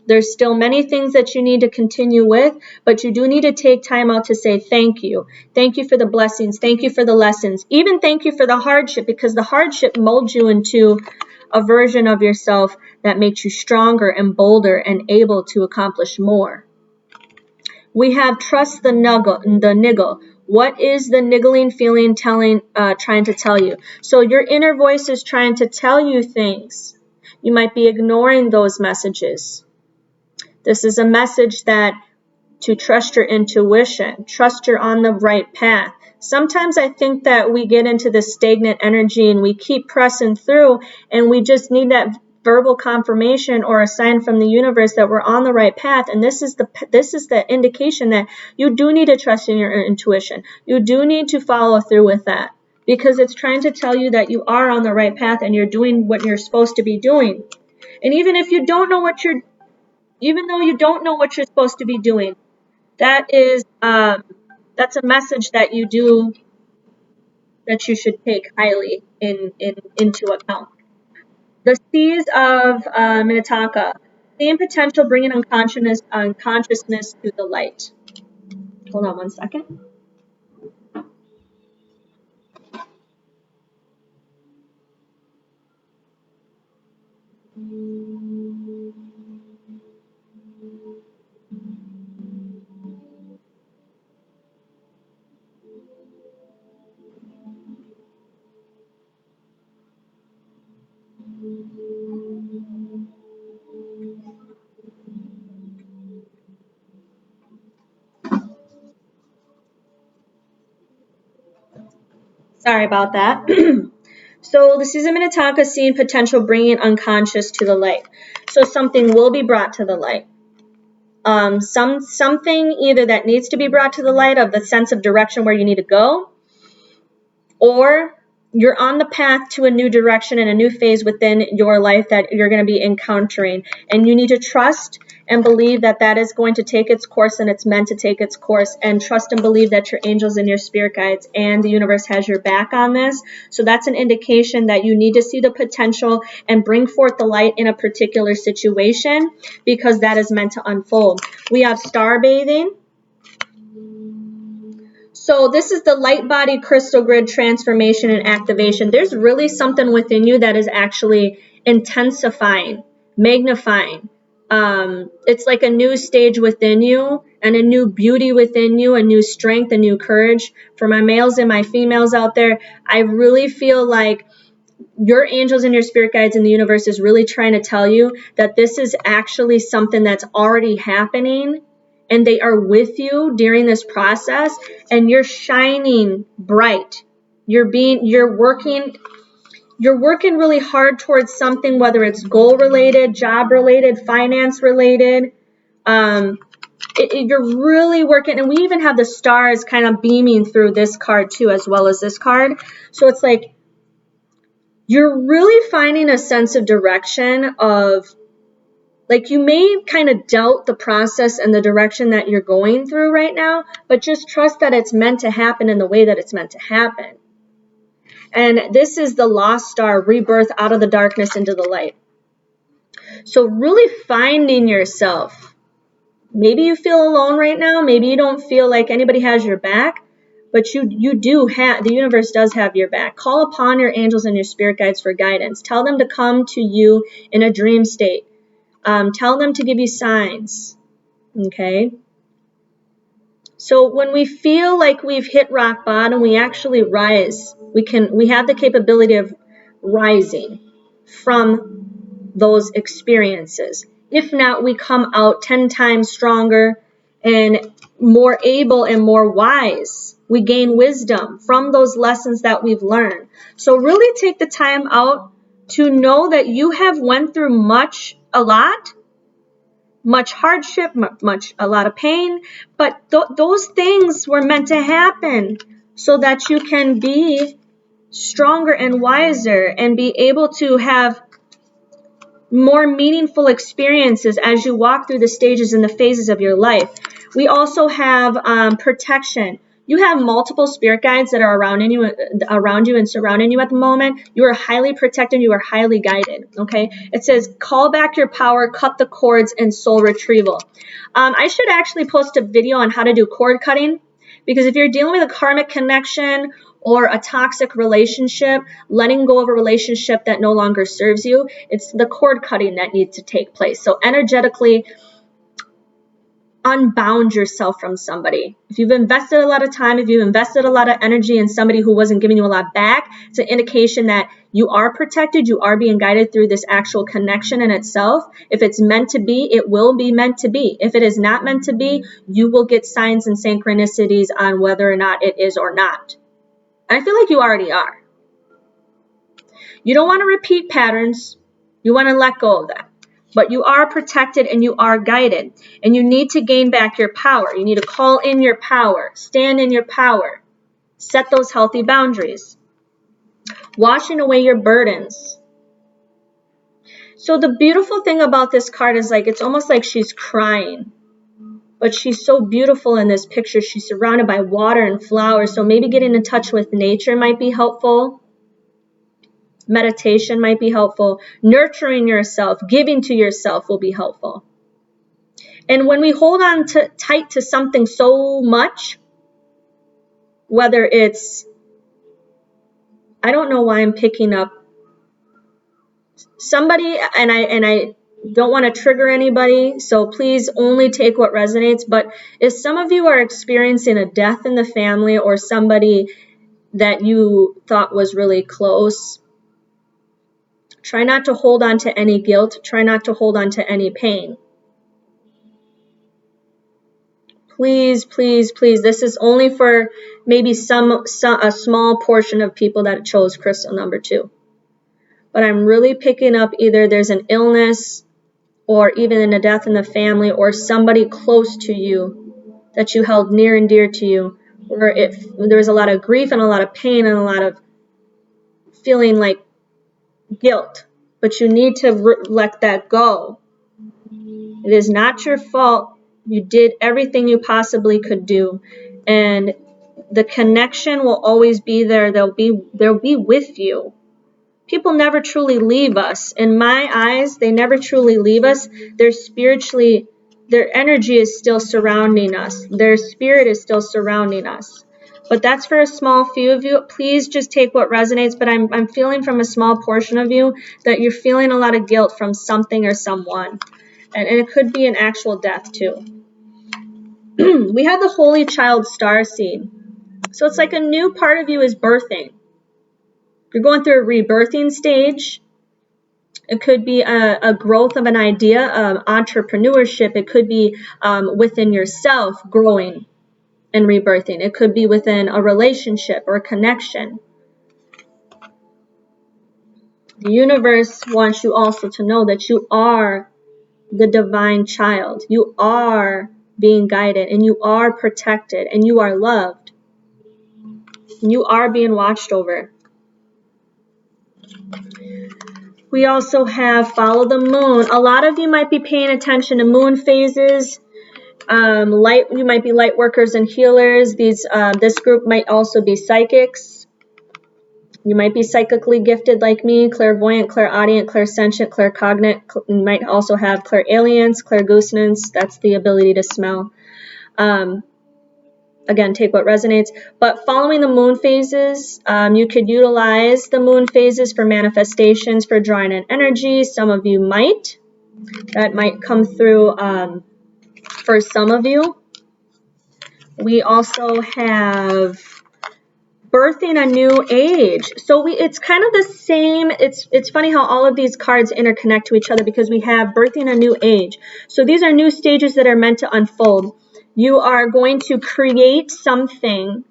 There's still many things that you need to continue with, but you do need to take time out to say thank you. Thank you for the blessings. Thank you for the lessons. Even thank you for the hardship, because the hardship molds you into a version of yourself that makes you stronger and bolder and able to accomplish more. We have trust the niggle. What is the niggling feeling trying to tell you? So your inner voice is trying to tell you things. You might be ignoring those messages. This is a message that to trust your intuition, trust you're on the right path. Sometimes I think that we get into this stagnant energy and we keep pressing through, and we just need that verbal confirmation or a sign from the universe that we're on the right path. And this is the indication that you do need to trust in your intuition. You do need to follow through with that, because it's trying to tell you that you are on the right path and you're doing what you're supposed to be doing. And even though you don't know what you're supposed to be doing, that's a message that you should take highly into account. The seas of Minnetonka, seeing potential, bringing unconsciousness to the light. Hold on one second. Sorry about that. So the seas of Minnetonka, seeing potential, bringing unconscious to the light. So something will be brought to the light. Something either that needs to be brought to the light of the sense of direction where you need to go, or you're on the path to a new direction and a new phase within your life that you're going to be encountering, and you need to trust and believe that that is going to take its course, and it's meant to take its course, and trust and believe that your angels and your spirit guides and the universe has your back on this. So that's an indication that you need to see the potential and bring forth the light in a particular situation, because that is meant to unfold. We have star bathing. So this is the light body crystal grid transformation and activation. There's really something within you that is actually intensifying, magnifying, It's like a new stage within you and a new beauty within you, a new strength, a new courage. For my males and my females out there, I really feel like your angels and your spirit guides in the universe is really trying to tell you that this is actually something that's already happening, and they are with you during this process, and you're shining bright. You're working really hard towards something, whether it's goal related, job related, finance related. You're really working, and we even have the stars kind of beaming through this card too, as well as this card. So it's like you're really finding a sense of direction of, like, you may kind of doubt the process and the direction that you're going through right now, but just trust that it's meant to happen in the way that it's meant to happen. And this is the lost star, rebirth out of the darkness into the light. So really finding yourself. Maybe you feel alone right now. Maybe you don't feel like anybody has your back. But you do have, the universe does have your back. Call upon your angels and your spirit guides for guidance. Tell them to come to you in a dream state. Tell them to give you signs. Okay? So when we feel like we've hit rock bottom, we actually rise. We have the capability of rising from those experiences. If not, we come out 10 times stronger and more able and more wise. We gain wisdom from those lessons that we've learned. So really take the time out to know that you have went through much hardship, a lot of pain, but those things were meant to happen so that you can be stronger and wiser and be able to have more meaningful experiences as you walk through the stages and the phases of your life. We also have protection. You have multiple spirit guides that are around you and surrounding you at the moment. You are highly protected. You are highly guided. Okay. It says, call back your power, cut the cords, and soul retrieval. I should actually post a video on how to do cord cutting, because if you're dealing with a karmic connection or a toxic relationship, letting go of a relationship that no longer serves you, it's the cord cutting that needs to take place. So energetically unbound yourself from somebody. If you've invested a lot of time, if you've invested a lot of energy in somebody who wasn't giving you a lot back, it's an indication that you are protected, you are being guided through this actual connection in itself. If it's meant to be, it will be meant to be. If it is not meant to be, you will get signs and synchronicities on whether or not it is or not. I feel like you already are. You don't want to repeat patterns. You want to let go of that. But you are protected and you are guided. And you need to gain back your power. You need to call in your power. Stand in your power. Set those healthy boundaries. Washing away your burdens. So the beautiful thing about this card is, like, it's almost like she's crying. But she's so beautiful in this picture. She's surrounded by water and flowers. So maybe getting in touch with nature might be helpful. Meditation might be helpful. Nurturing yourself, giving to yourself will be helpful. And when we hold on tight to something so much, whether it's, I don't know why I'm picking up somebody, and I don't want to trigger anybody, so please only take what resonates. But if some of you are experiencing a death in the family or somebody that you thought was really close, try not to hold on to any guilt. Try not to hold on to any pain. Please, please, please. This is only for maybe a small portion of people that chose crystal number 2. But I'm really picking up either there's an illness or even a death in the family or somebody close to you that you held near and dear to you, where there was a lot of grief and a lot of pain and a lot of feeling like guilt. But you need to let that go. It is not your fault. You did everything you possibly could do. And the connection will always be there. They'll be with you. People never truly leave us. In my eyes, they never truly leave us. Their energy is still surrounding us. Their spirit is still surrounding us. But that's for a small few of you. Please just take what resonates. But I'm feeling from a small portion of you that you're feeling a lot of guilt from something or someone. And it could be an actual death too. We have the Holy Child Star Seed. So it's like a new part of you is birthing. You're going through a rebirthing stage. It could be a growth of an idea, entrepreneurship. It could be within yourself growing and rebirthing. It could be within a relationship or a connection. The universe wants you also to know that you are the divine child. You are being guided and you are protected and you are loved. And you are being watched over. We also have follow the moon. A lot of you might be paying attention to moon phases. You might be light workers and healers. This group might also be psychics. You might be psychically gifted like me, clairvoyant, clairaudient, clairsentient, claircognate. You might also have clairalience, clairgoussence. That's the ability to smell. Again, take what resonates. But following the moon phases, you could utilize the moon phases for manifestations, for drawing in energy. Some of you might. That might come through for some of you. We also have birthing a new age. So it's kind of the same. It's funny how all of these cards interconnect to each other because we have birthing a new age. So these are new stages that are meant to unfold. You are going to create something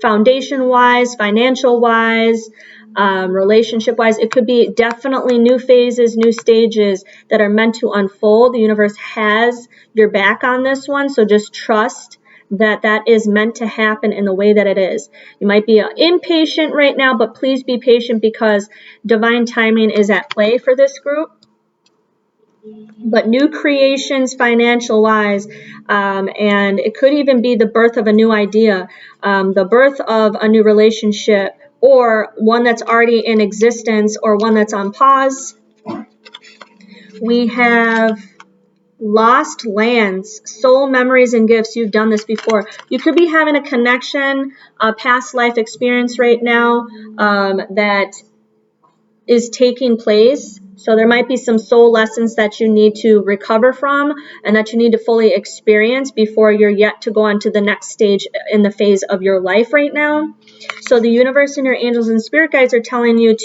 foundation-wise, financial-wise, relationship-wise. It could be definitely new phases, new stages that are meant to unfold. The universe has your back on this one, so just trust that is meant to happen in the way that it is. You might be impatient right now, but please be patient because divine timing is at play for this group. But new creations, financial-wise, and it could even be the birth of a new idea, the birth of a new relationship, or one that's already in existence, or one that's on pause. We have lost lands, soul memories and gifts. You've done this before. You could be having a connection, a past life experience right now that is taking place. So there might be some soul lessons that you need to recover from and that you need to fully experience before you're yet to go on to the next stage in the phase of your life right now. So the universe and your angels and spirit guides are telling you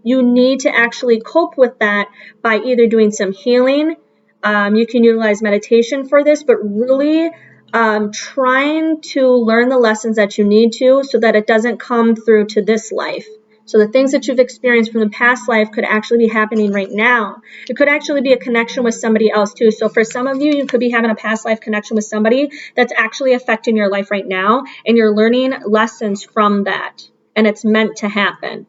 you need to actually cope with that by either doing some healing. You can utilize meditation for this, but really trying to learn the lessons that you need to so that it doesn't come through to this life. So the things that you've experienced from the past life could actually be happening right now. It could actually be a connection with somebody else too. So for some of you, you could be having a past life connection with somebody that's actually affecting your life right now, and you're learning lessons from that, and it's meant to happen.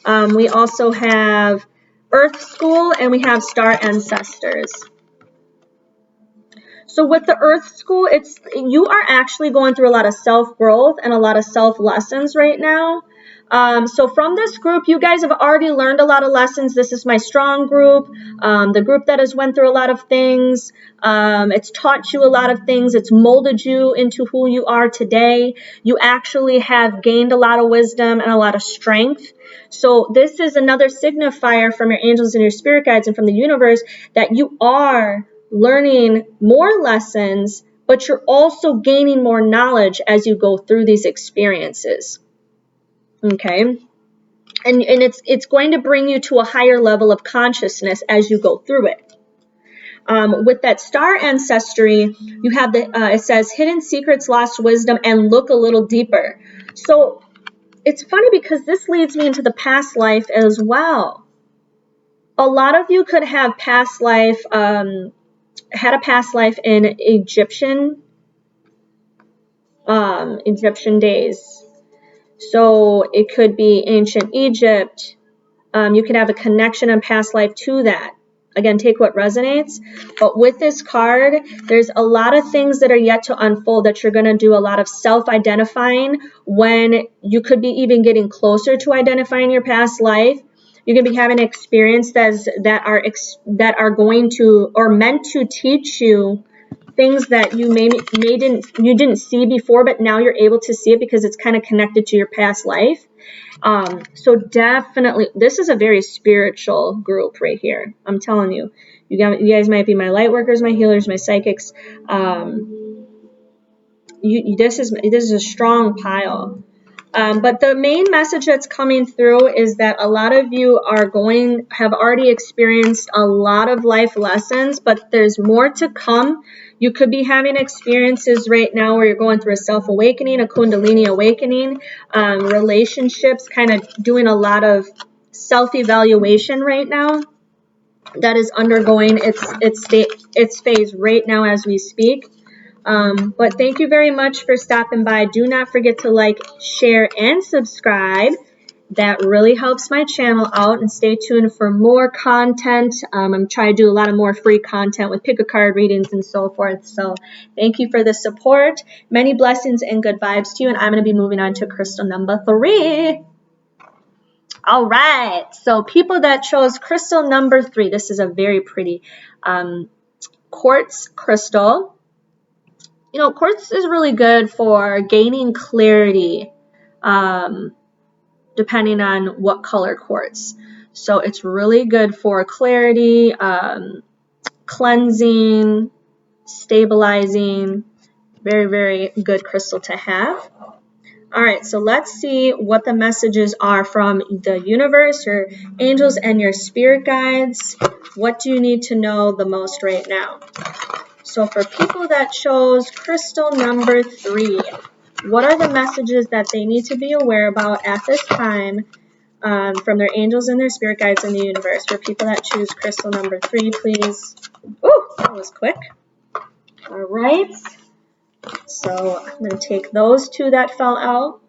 We also have Earth School, and we have Star Ancestors. So with the Earth School, you are actually going through a lot of self-growth and a lot of self-lessons right now. So from this group, you guys have already learned a lot of lessons. This is my strong group, the group that has went through a lot of things. It's taught you a lot of things. It's molded you into who you are today. You actually have gained a lot of wisdom and a lot of strength. So this is another signifier from your angels and your spirit guides and from the universe that you are learning more lessons, but you're also gaining more knowledge as you go through these experiences. Okay, and it's going to bring you to a higher level of consciousness as you go through it. With that star ancestry, you have it says hidden secrets, lost wisdom, and look a little deeper. So it's funny because this leads me into the past life as well. A lot of you could have past life, had a past life in Egyptian days. So it could be ancient Egypt. You can have a connection in past life to that. Again, take what resonates. But with this card, there's a lot of things that are yet to unfold that you're going to do a lot of self-identifying when you could be even getting closer to identifying your past life. You're going to be having an experience that are going to or meant to teach you things that you didn't see before, but now you're able to see it because it's kind of connected to your past life. So definitely, this is a very spiritual group right here. I'm telling you. You guys might be my light workers, my healers, my psychics. This is a strong pile. But the main message that's coming through is that a lot of you have already experienced a lot of life lessons, but there's more to come. You could be having experiences right now where you're going through a self-awakening, a Kundalini awakening, relationships, kind of doing a lot of self-evaluation right now. That is undergoing its phase right now as we speak. But thank you very much for stopping by. Do not forget to like, share, and subscribe. That really helps my channel out, and stay tuned for more content. I'm trying to do a lot of more free content with pick a card readings and so forth. So thank you for the support. Many blessings and good vibes to you, and I'm going to be moving on to crystal number 3. All right, so people that chose crystal number 3, this is a very pretty quartz crystal. You know, quartz is really good for gaining clarity, depending on what color quartz. So it's really good for clarity, cleansing, stabilizing. Very, very good crystal to have. All right, so let's see what the messages are from the universe, your angels, and your spirit guides. What do you need to know the most right now? So for people that chose crystal number 3, what are the messages that they need to be aware about at this time from their angels and their spirit guides in the universe? For people that choose crystal number 3, please. Ooh, that was quick. All right. So I'm going to take those 2 that fell out.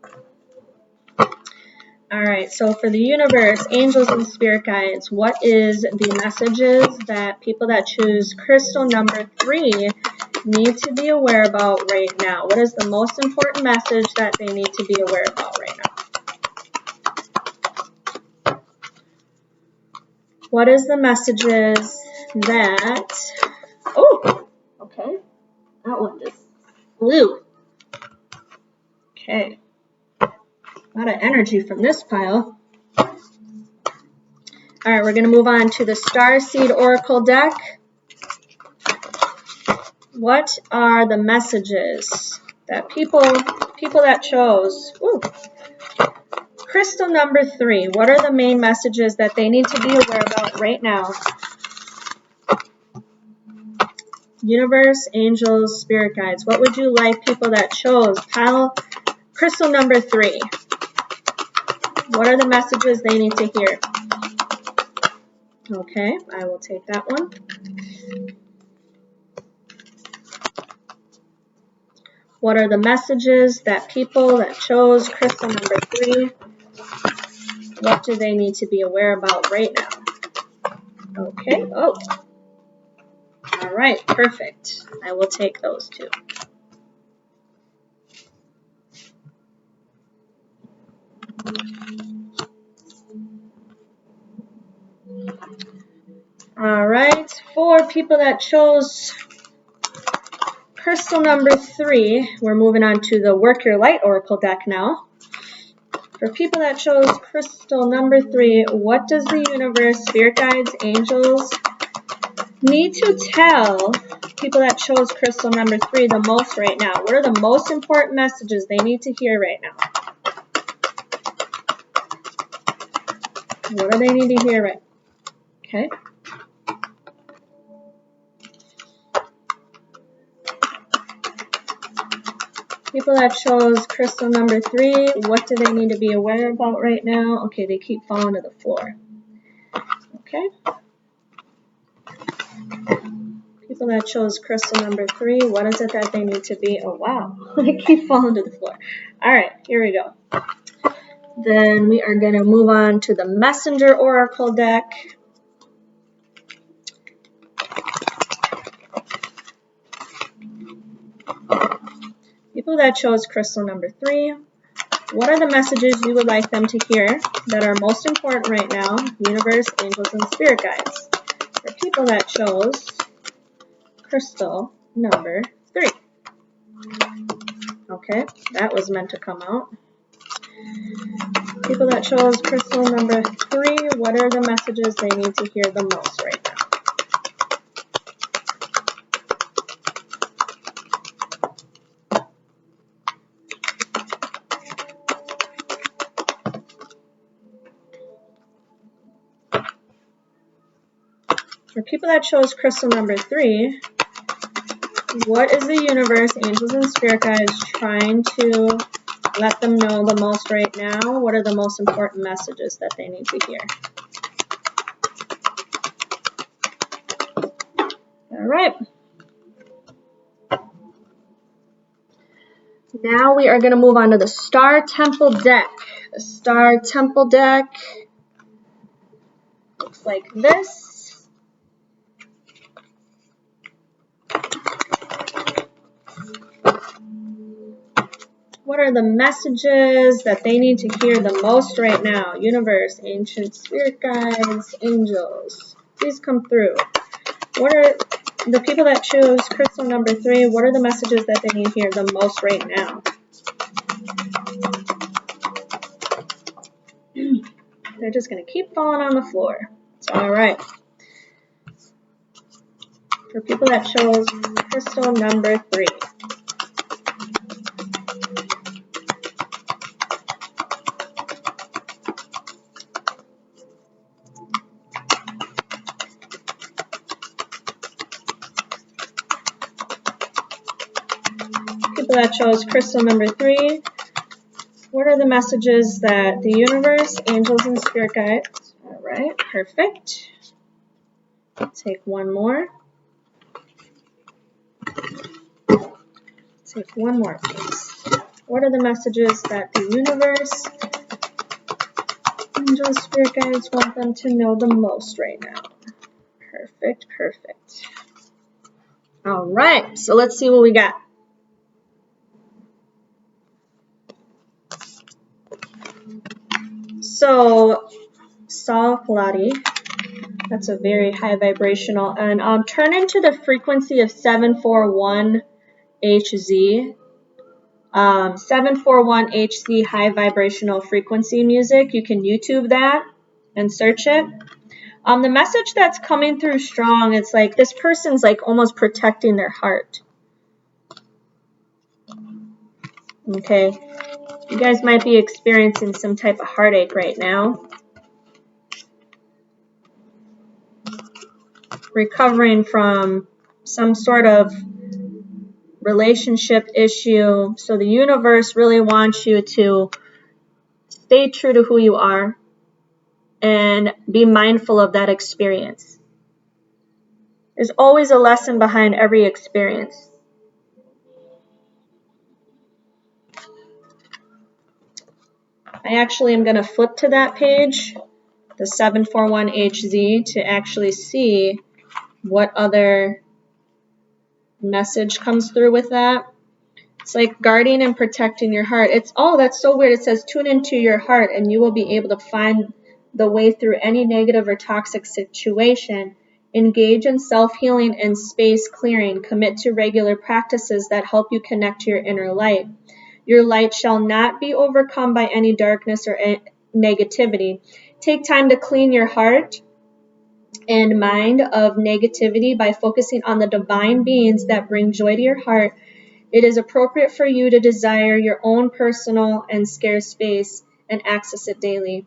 All right, so for the universe, angels and spirit guides, what is the messages that people that choose crystal number 3 need to be aware about right now? What is the most important message that they need to be aware about right now? What is the messages that... Oh, okay. That one just flew. Okay. A lot of energy from this pile. All right, we're going to move on to the Starseed Oracle deck. What are the messages that people that chose crystal number 3? What are the main messages that they need to be aware about right now? Universe, angels, spirit guides. What would you like people that chose crystal number 3? What are the messages they need to hear? Okay, I will take that one. What are the messages that people that chose crystal number 3, what do they need to be aware about right now? Okay, oh. All right, perfect. I will take those 2. All right, for people that chose crystal number 3, we're moving on to the Work Your Light Oracle deck now. For people that chose crystal number 3, what does the universe, spirit guides, angels need to tell people that chose crystal number 3 the most right now? What are the most important messages they need to hear right now? What do they need to hear right now? Okay. People that chose crystal number 3, what do they need to be aware about right now? Okay, they keep falling to the floor. Okay. People that chose crystal number 3, what is it that they need to be? Oh, wow. They keep falling to the floor. All right, here we go. Then we are going to move on to the Messenger Oracle deck. People that chose crystal number 3, what are the messages you would like them to hear that are most important right now? Universe, angels, and spirit guides. For people that chose crystal number 3. Okay, that was meant to come out. People that chose crystal number 3, what are the messages they need to hear the most right now? For people that chose crystal number 3, what is the universe, angels, and spirit guides trying to let them know the most right now? What are the most important messages that they need to hear? All right. Now we are going to move on to the Star Temple deck. The Star Temple deck looks like this. What are the messages that they need to hear the most right now? Universe, ancient spirit guides, angels. Please come through. What are the people that choose crystal number 3? What are the messages that they need to hear the most right now? They're just going to keep falling on the floor. It's all right. For people that chose crystal number 3. People that chose crystal number 3. What are the messages that the universe, angels, and spirit guides? All right, perfect. Take one more. Take one more, please. What are the messages that the universe, angels, spirit guides want them to know the most right now? Perfect, perfect. All right, so let's see what we got. So, Saw Pilates, that's a very high vibrational, and turn into the frequency of 741 HZ. 741 HZ high vibrational frequency music. You can YouTube that and search it. The message that's coming through strong, it's like this person's like almost protecting their heart. Okay, you guys might be experiencing some type of heartache right now. Recovering from some sort of relationship issue. So the universe really wants you to stay true to who you are and be mindful of that experience. There's always a lesson behind every experience. I actually am going to flip to that page, the 741HZ, to actually see what other message comes through with that. It's like guarding and protecting your heart. It's, oh, that's so weird. It says tune into your heart and you will be able to find the way through any negative or toxic situation. Engage in self-healing and space clearing. Commit to regular practices that help you connect to your inner light. Your light shall not be overcome by any darkness or negativity. Take time to clean your heart and mind of negativity by focusing on the divine beings that bring joy to your heart. It is appropriate for you to desire your own personal and scarce space and access it daily.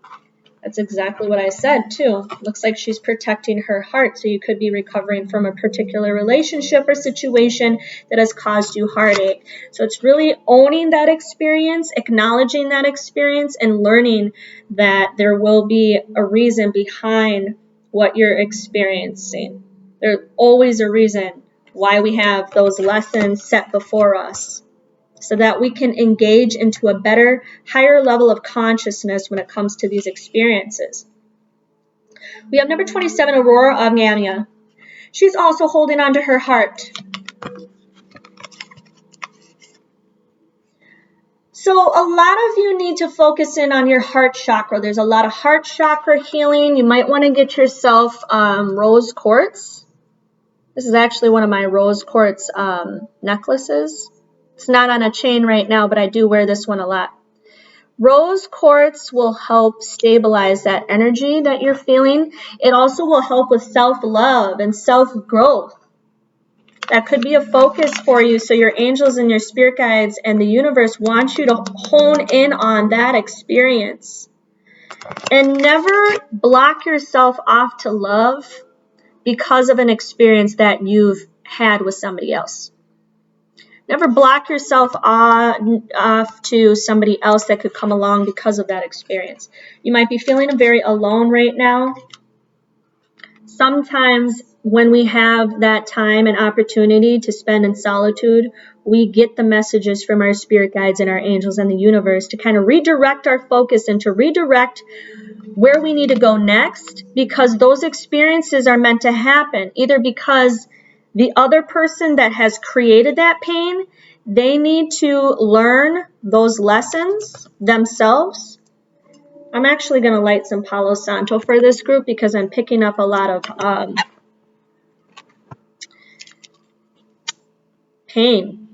That's exactly what I said, too. Looks like she's protecting her heart, so you could be recovering from a particular relationship or situation that has caused you heartache. So it's really owning that experience, acknowledging that experience, and learning that there will be a reason behind what you're experiencing. There's always a reason why we have those lessons set before us, so that we can engage into a better, higher level of consciousness when it comes to these experiences. We have number 27, Aurora Agania. She's also holding on to her heart. So a lot of you need to focus in on your heart chakra. There's a lot of heart chakra healing. You might want to get yourself rose quartz. This is actually one of my rose quartz necklaces. It's not on a chain right now, but I do wear this one a lot. Rose quartz will help stabilize that energy that you're feeling. It also will help with self-love and self-growth. That could be a focus for you. So your angels and your spirit guides and the universe want you to hone in on that experience. And never block yourself off to love because of an experience that you've had with somebody else. Never block yourself off to somebody else that could come along because of that experience. You might be feeling very alone right now. Sometimes when we have that time and opportunity to spend in solitude, we get the messages from our spirit guides and our angels and the universe to kind of redirect our focus and to redirect where we need to go next, because those experiences are meant to happen, either because the other person that has created that pain, they need to learn those lessons themselves. I'm actually going to light some Palo Santo for this group because I'm picking up a lot of pain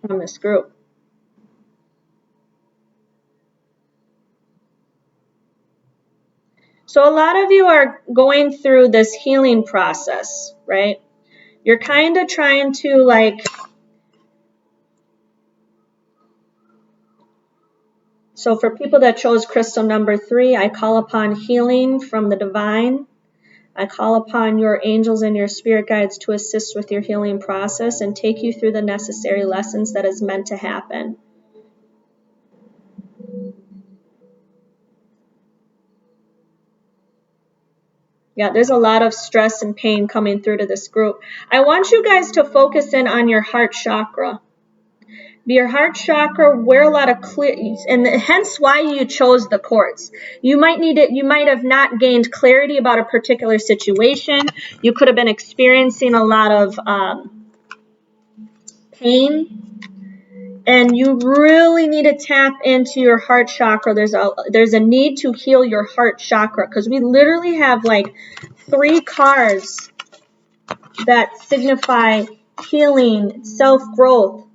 from this group. So a lot of you are going through this healing process, right? You're kind of trying to so for people that chose crystal number 3, I call upon healing from the divine. I call upon your angels and your spirit guides to assist with your healing process and take you through the necessary lessons that is meant to happen. Yeah, there's a lot of stress and pain coming through to this group. I want you guys to focus in on your heart chakra. Your heart chakra, where a lot of clear, and hence why you chose the quartz. You might need it. You might have not gained clarity about a particular situation. You could have been experiencing a lot of pain, and you really need to tap into your heart chakra. There's a need to heal your heart chakra, because we literally have like 3 cards that signify healing, self-growth,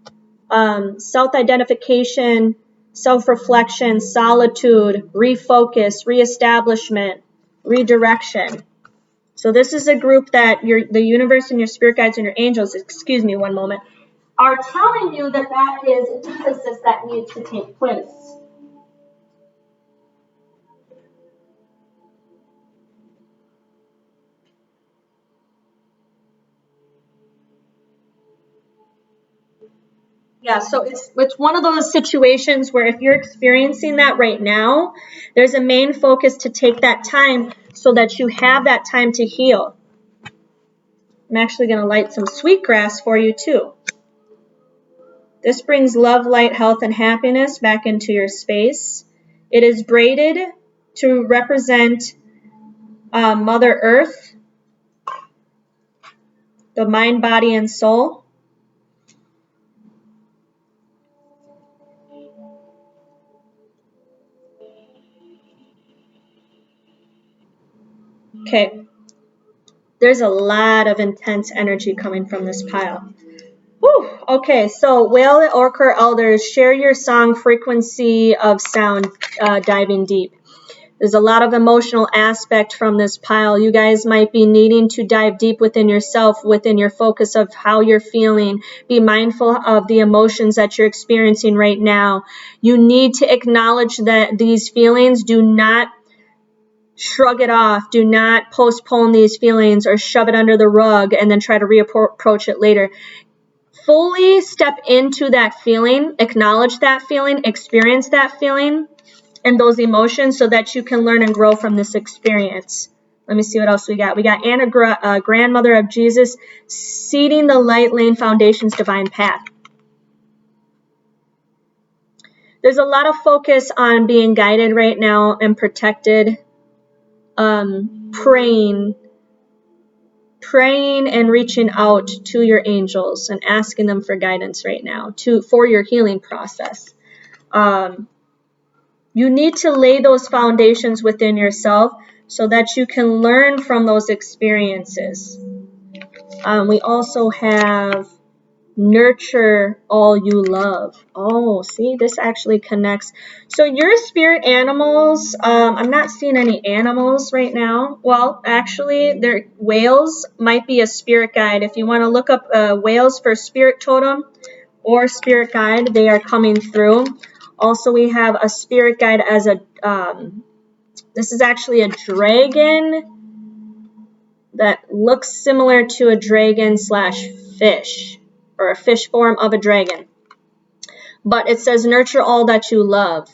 self-identification, self-reflection, solitude, refocus, reestablishment, redirection. So this is a group that the universe and your spirit guides and your angels, excuse me one moment, are telling you that that is a synthesis that needs to take place. Yeah, so it's one of those situations where if you're experiencing that right now, there's a main focus to take that time so that you have that time to heal. I'm actually going to light some sweetgrass for you too. This brings love, light, health, and happiness back into your space. It is braided to represent Mother Earth, the mind, body, and soul. Okay, there's a lot of intense energy coming from this pile. Whew. Okay, so whale, ochre, elders, share your song frequency of sound, diving deep. There's a lot of emotional aspect from this pile. You guys might be needing to dive deep within yourself, within your focus of how you're feeling. Be mindful of the emotions that you're experiencing right now. You need to acknowledge that these feelings. Do not shrug it off. Do not postpone these feelings or shove it under the rug and then try to reapproach it later. Fully step into that feeling, acknowledge that feeling, experience that feeling and those emotions so that you can learn and grow from this experience. Let me see what else we got. We got Anna, grandmother of Jesus, seeding the light lane foundation's divine path. There's a lot of focus on being guided right now and protected, praying and reaching out to your angels and asking them for guidance right now for your healing process. You need to lay those foundations within yourself so that you can learn from those experiences. We also have Nurture all you love. Oh, see, this actually connects. So your spirit animals, I'm not seeing any animals right now. Well, actually, whales might be a spirit guide. If you want to look up whales for spirit totem or spirit guide, they are coming through. Also, we have a spirit guide as a, this is actually a dragon that looks similar to a dragon slash fish, or a fish form of a dragon. But it says nurture all that you love.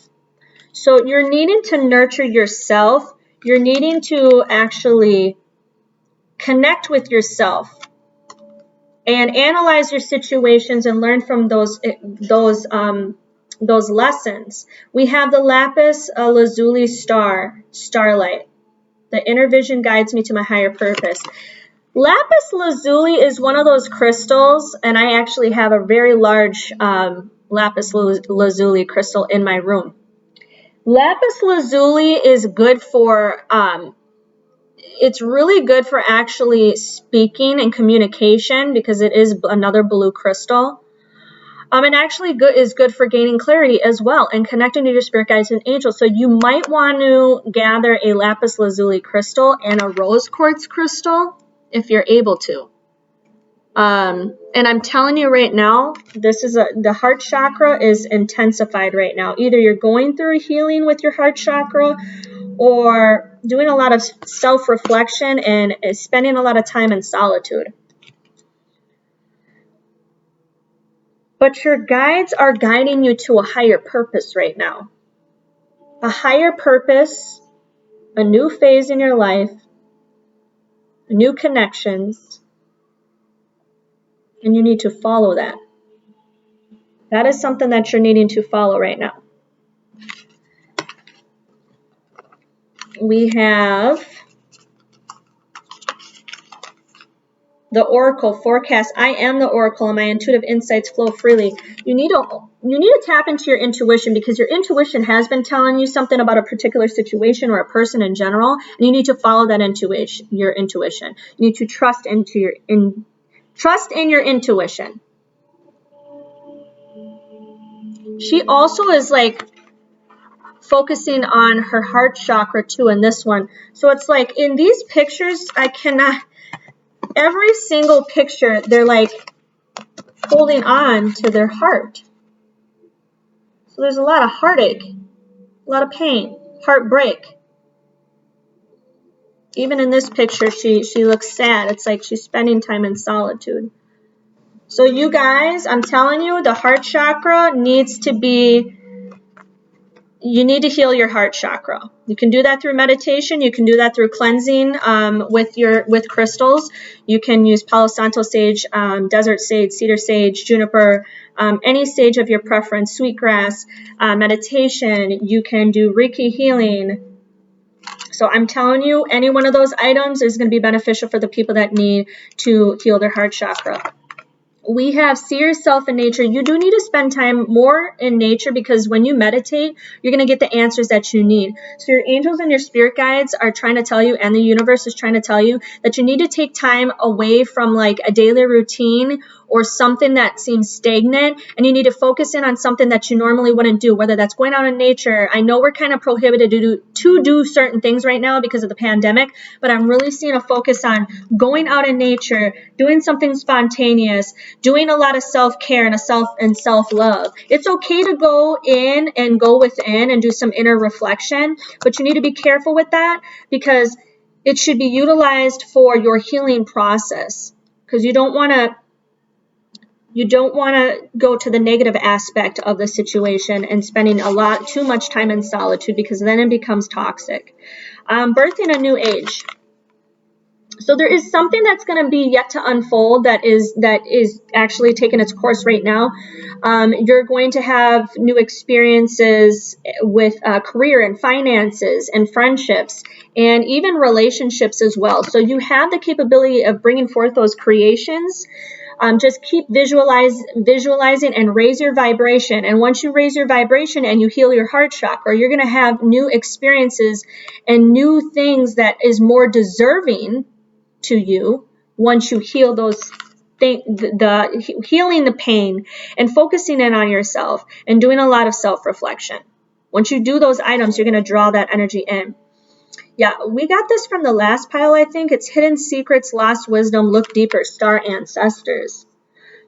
So you're needing to nurture yourself. You're needing to actually connect with yourself and analyze your situations and learn from those lessons. We have the lapis lazuli starlight. The inner vision guides me to my higher purpose. Lapis lazuli is one of those crystals, and I actually have a very large lapis lazuli crystal in my room. Lapis lazuli is good for, it's really good for actually speaking and communication because it is another blue crystal. And actually is good for gaining clarity as well and connecting to your spirit guides and angels. So you might want to gather a lapis lazuli crystal and a rose quartz crystal if you're able to. And I'm telling you right now, the heart chakra is intensified right now. Either you're going through a healing with your heart chakra or doing a lot of self-reflection and spending a lot of time in solitude. But your guides are guiding you to a higher purpose right now. A higher purpose, a new phase in your life, new connections, and you need to follow that. That is something that you're needing to follow right now. We have the Oracle forecast. I am the Oracle, and my intuitive insights flow freely. You need to tap into your intuition because your intuition has been telling you something about a particular situation or a person in general, and you need to follow that intuition. Your intuition. You need to trust in your intuition. She also is like focusing on her heart chakra too in this one. So it's like in these pictures, every single picture, they're like holding on to their heart. So there's a lot of heartache, a lot of pain, heartbreak. Even in this picture, she looks sad. It's like she's spending time in solitude. So you guys, I'm telling you, the heart chakra you need to heal your heart chakra. You can do that through meditation. You can do that through cleansing with crystals. You can use Palo Santo sage, desert sage, cedar sage, juniper, any sage of your preference, sweetgrass, meditation. You can do Reiki healing. So I'm telling you, any one of those items is going to be beneficial for the people that need to heal their heart chakra. We have see yourself in nature. You do need to spend time more in nature because when you meditate, you're going to get the answers that you need. So your angels and your spirit guides are trying to tell you, and the universe is trying to tell you that you need to take time away from like a daily routine or something that seems stagnant, and you need to focus in on something that you normally wouldn't do, whether that's going out in nature. I know we're kind of prohibited to do certain things right now because of the pandemic, but I'm really seeing a focus on going out in nature, doing something spontaneous, doing a lot of self-care and self-love. It's okay to go in and go within and do some inner reflection, but you need to be careful with that because it should be utilized for your healing process because you don't want to go to the negative aspect of the situation and spending too much time in solitude because then it becomes toxic. Birthing a new age. So there is something that's going to be yet to unfold that is actually taking its course right now. You're going to have new experiences with career and finances and friendships and even relationships as well. So you have the capability of bringing forth those creations. Just keep visualizing and raise your vibration. And once you raise your vibration and you heal your heart chakra, you're going to have new experiences and new things that is more deserving to you once you heal those healing the pain and focusing in on yourself and doing a lot of self-reflection. Once you do those items, you're going to draw that energy in. Yeah, we got this from the last pile, I think. It's hidden secrets, lost wisdom, look deeper, star ancestors.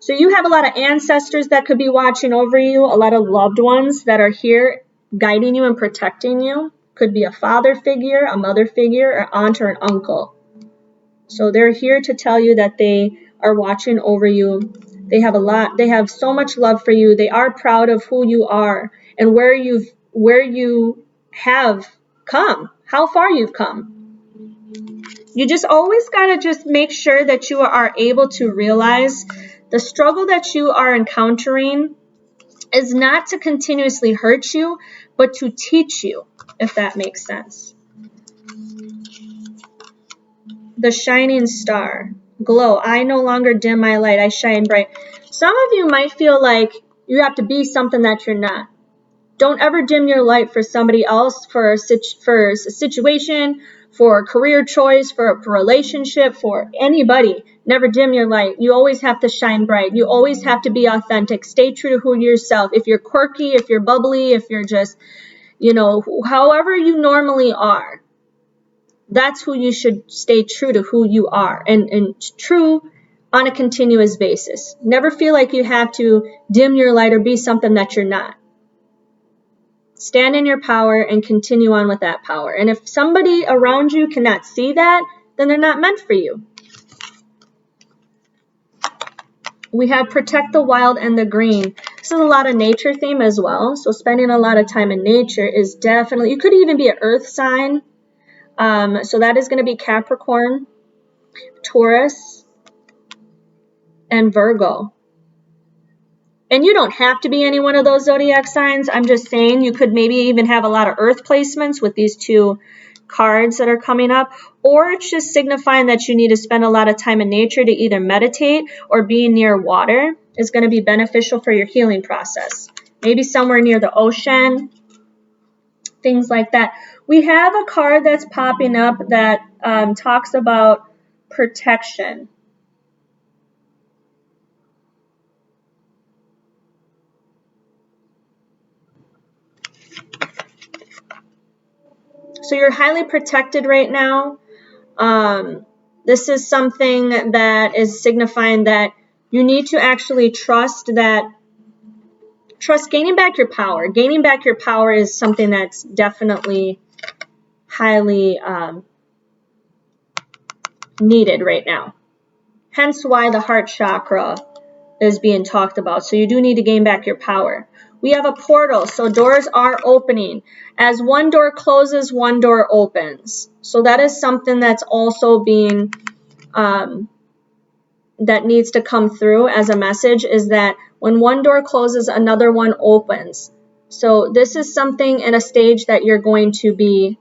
So you have a lot of ancestors that could be watching over you, a lot of loved ones that are here guiding you and protecting you. Could be a father figure, a mother figure, an aunt or an uncle. So they're here to tell you that they are watching over you. They have so much love for you. They are proud of who you are and where you have come, how far you've come. You just always got to just make sure that you are able to realize the struggle that you are encountering is not to continuously hurt you, but to teach you, if that makes sense. The shining star. Glow. I no longer dim my light. I shine bright. Some of you might feel like you have to be something that you're not. Don't ever dim your light for somebody else, for a situation, for a career choice, for a relationship, for anybody. Never dim your light. You always have to shine bright. You always have to be authentic. Stay true to who yourself. If you're quirky, if you're bubbly, if you're just, however you normally are, that's who you should stay true to, who you are, and true on a continuous basis. Never feel like you have to dim your light or be something that you're not. Stand in your power and continue on with that power. And if somebody around you cannot see that, then they're not meant for you. We have protect the wild and the green. This is a lot of nature theme as well. So spending a lot of time in nature is definitely, you could even be an earth sign. So that is going to be Capricorn, Taurus, and Virgo. And you don't have to be any one of those zodiac signs. I'm just saying you could maybe even have a lot of earth placements with these two cards that are coming up. Or it's just signifying that you need to spend a lot of time in nature to either meditate or being near water is going to be beneficial for your healing process. Maybe somewhere near the ocean, things like that. We have a card that's popping up that talks about protection. So you're highly protected right now. This is something that is signifying that you need to actually trust gaining back your power. Gaining back your power is something that's definitely highly needed right now. Hence why the heart chakra is being talked about. So you do need to gain back your power. We have a portal, so doors are opening. As one door closes, one door opens. So that is something that's also being, that needs to come through as a message, is that when one door closes, another one opens. So this is something in a stage that you're going to be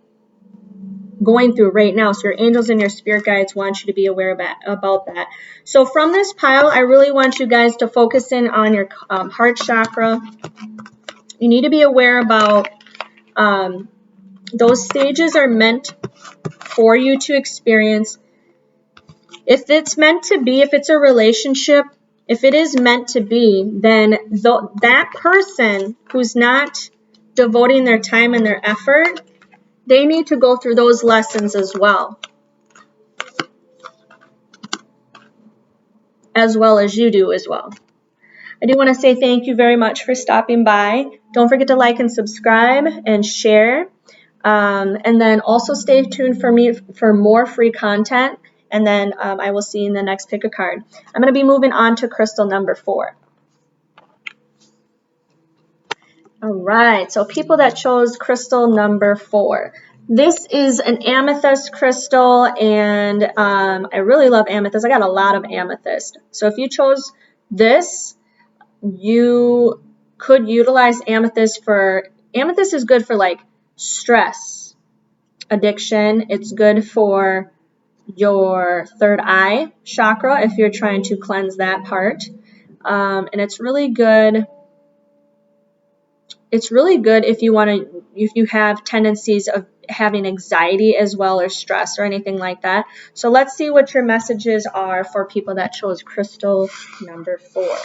going through right now. So your angels and your spirit guides want you to be aware about that. So from this pile, I really want you guys to focus in on your heart chakra. You need to be aware about those stages are meant for you to experience. If it's meant to be, if it's a relationship, if it is meant to be, then that person who's not devoting their time and their effort, they need to go through those lessons as well as you do as well. I do want to say thank you very much for stopping by. Don't forget to like and subscribe and share. And then also stay tuned for me for more free content. And then I will see you in the next pick a card. I'm going to be moving on to crystal number 4. All right, so people that chose crystal number 4. This is an amethyst crystal, and I really love amethyst. I got a lot of amethyst. So if you chose this, you could utilize amethyst for, amethyst is good for like stress, addiction. It's good for your third eye chakra if you're trying to cleanse that part. And it's really good. It's really good if you want to, if you have tendencies of having anxiety as well, or stress or anything like that. So let's see what your messages are for people that chose crystal number 4.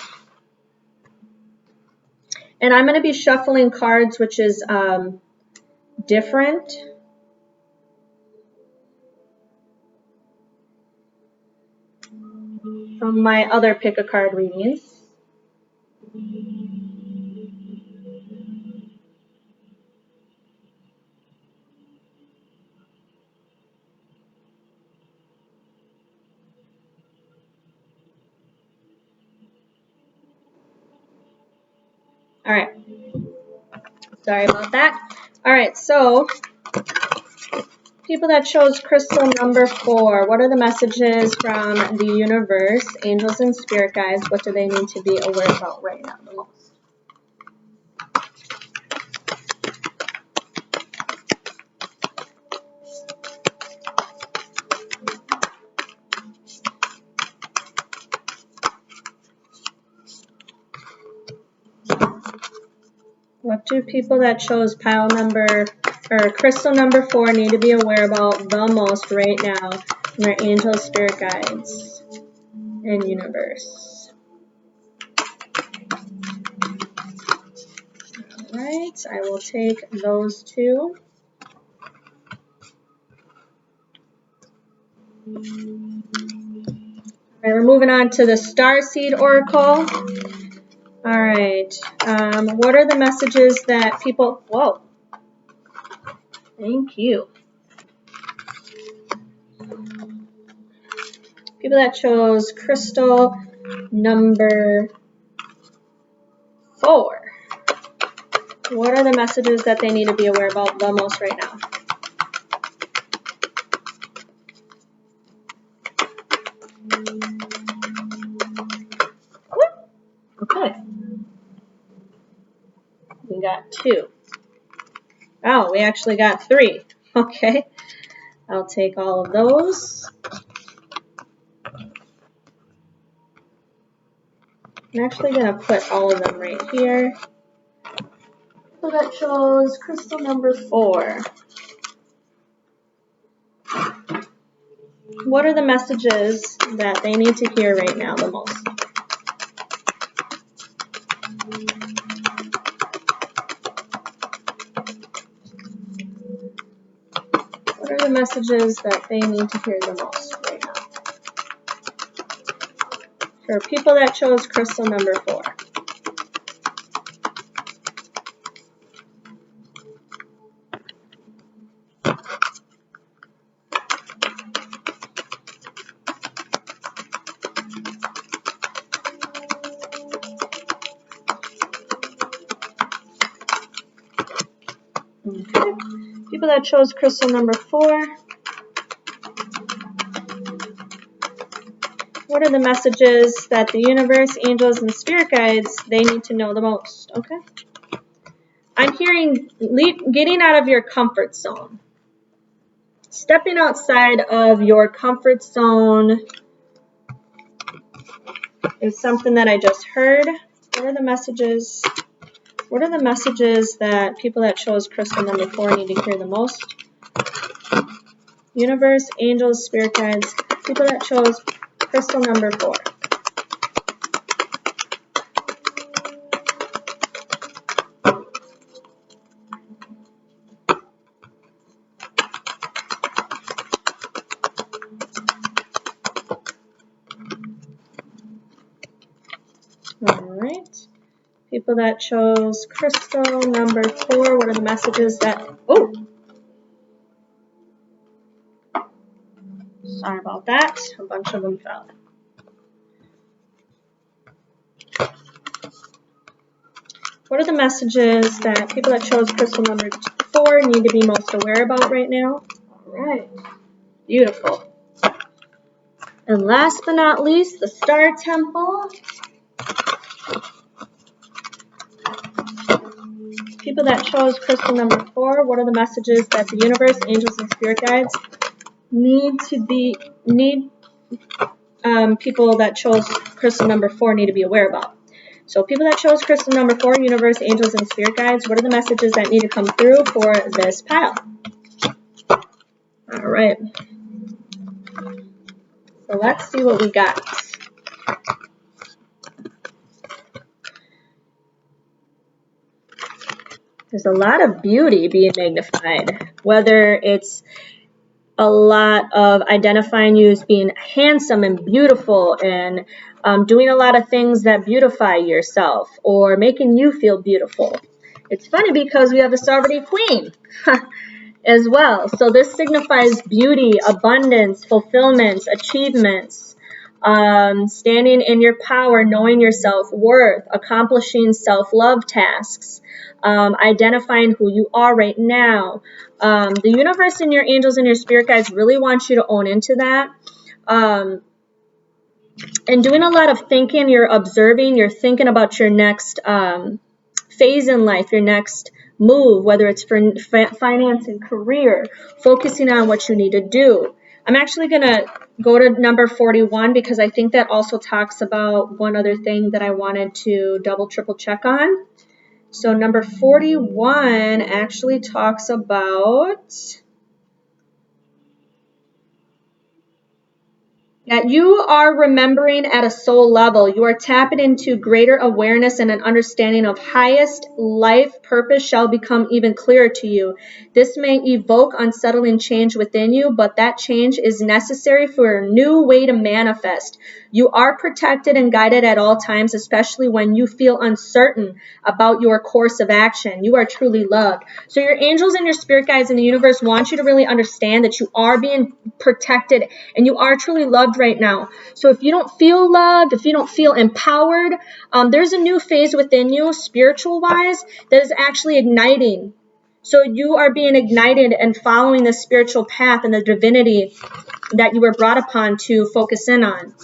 And I'm going to be shuffling cards, which is different from my other pick a card readings. All right. Sorry about that. All right, so people that chose crystal number 4, what are the messages from the universe, angels, and spirit guides? What do they need to be aware about right now the most? What do people that chose pile number or crystal number 4 need to be aware about the most right now from their angels, spirit guides, and universe? All right, I will take those two. All right, we're moving on to the Starseed Oracle. All right, what are the messages that people, whoa, thank you. People that chose crystal number 4. What are the messages that they need to be aware about the most right now? Okay. We got 2. Oh, we actually got 3. Okay. I'll take all of those. I'm actually going to put all of them right here. So that chose crystal number 4. What are the messages that they need to hear right now the most? What are the messages that they need to hear the most right now? For people that chose crystal number 4. Okay. People that chose crystal number 4. What are the messages that the universe, angels, and spirit guides, they need to know the most? Okay. I'm hearing getting out of your comfort zone. Stepping outside of your comfort zone is something that I just heard. What are the messages? What are the messages that people that chose crystal number 4 need to hear the most? Universe, angels, spirit guides, people that chose crystal number 4. Alright. People that chose crystal number 4, what are the messages that... Oh! Sorry about that. A bunch of them fell. What are the messages that people that chose crystal number 4 need to be most aware about right now? Alright. Beautiful. And last but not least, the Star Temple. People that chose crystal number 4, what are the messages that the universe, angels, and spirit guides people that chose crystal number 4 need to be aware about? So people that chose crystal number 4, universe, angels, and spirit guides, what are the messages that need to come through for this pile? All right. So let's see what we got. There's a lot of beauty being magnified, whether it's a lot of identifying you as being handsome and beautiful and doing a lot of things that beautify yourself or making you feel beautiful. It's funny because we have the Sovereignty Queen as well. So this signifies beauty, abundance, fulfillment, achievements, standing in your power, knowing your self-worth, accomplishing self-love tasks, identifying who you are right now. The universe and your angels and your spirit guides really want you to own into that. And doing a lot of thinking, you're observing, you're thinking about your next phase in life, your next move, whether it's for finance and career, focusing on what you need to do. I'm actually going to go to number 41 because I think that also talks about one other thing that I wanted to double, triple check on. So number 41 actually talks about that you are remembering at a soul level. You are tapping into greater awareness and an understanding of highest life purpose shall become even clearer to you. This may evoke unsettling change within you, but that change is necessary for a new way to manifest. You are protected and guided at all times, especially when you feel uncertain about your course of action. You are truly loved. So your angels and your spirit guides in the universe want you to really understand that you are being protected and you are truly loved right now. So if you don't feel loved, if you don't feel empowered, there's a new phase within you, spiritual-wise, that is actually igniting. So you are being ignited and following the spiritual path and the divinity that you were brought upon to focus in on.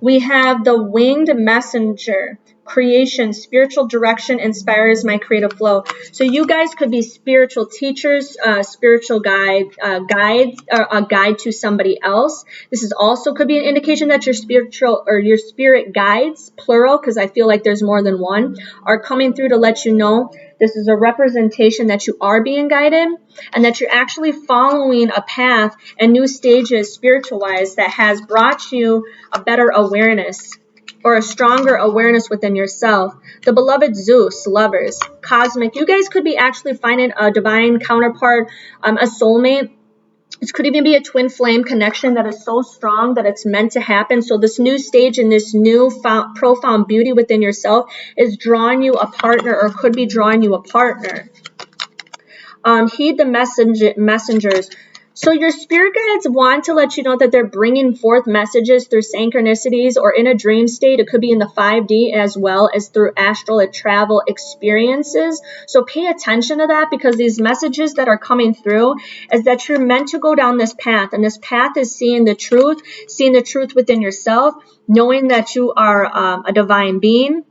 We have the winged messenger. Creation, spiritual direction inspires my creative flow. So you guys could be spiritual teachers, spiritual guides, a guide to somebody else. This is also could be an indication that your spiritual or your spirit guides, plural, because I feel like there's more than one, are coming through to let you know this is a representation that you are being guided and that you're actually following a path and new stages spiritual-wise that has brought you a better awareness or a stronger awareness within yourself. The beloved Zeus, lovers, cosmic. You guys could be actually finding a divine counterpart, a soulmate. This could even be a twin flame connection that is so strong that it's meant to happen. So this new stage and this new profound beauty within yourself is drawing you a partner or could be drawing you a partner. Heed the messengers. So your spirit guides want to let you know that they're bringing forth messages through synchronicities or in a dream state. It could be in the 5D as well as through astral travel experiences. So pay attention to that because these messages that are coming through is that you're meant to go down this path. And this path is seeing the truth within yourself, knowing that you are a divine being,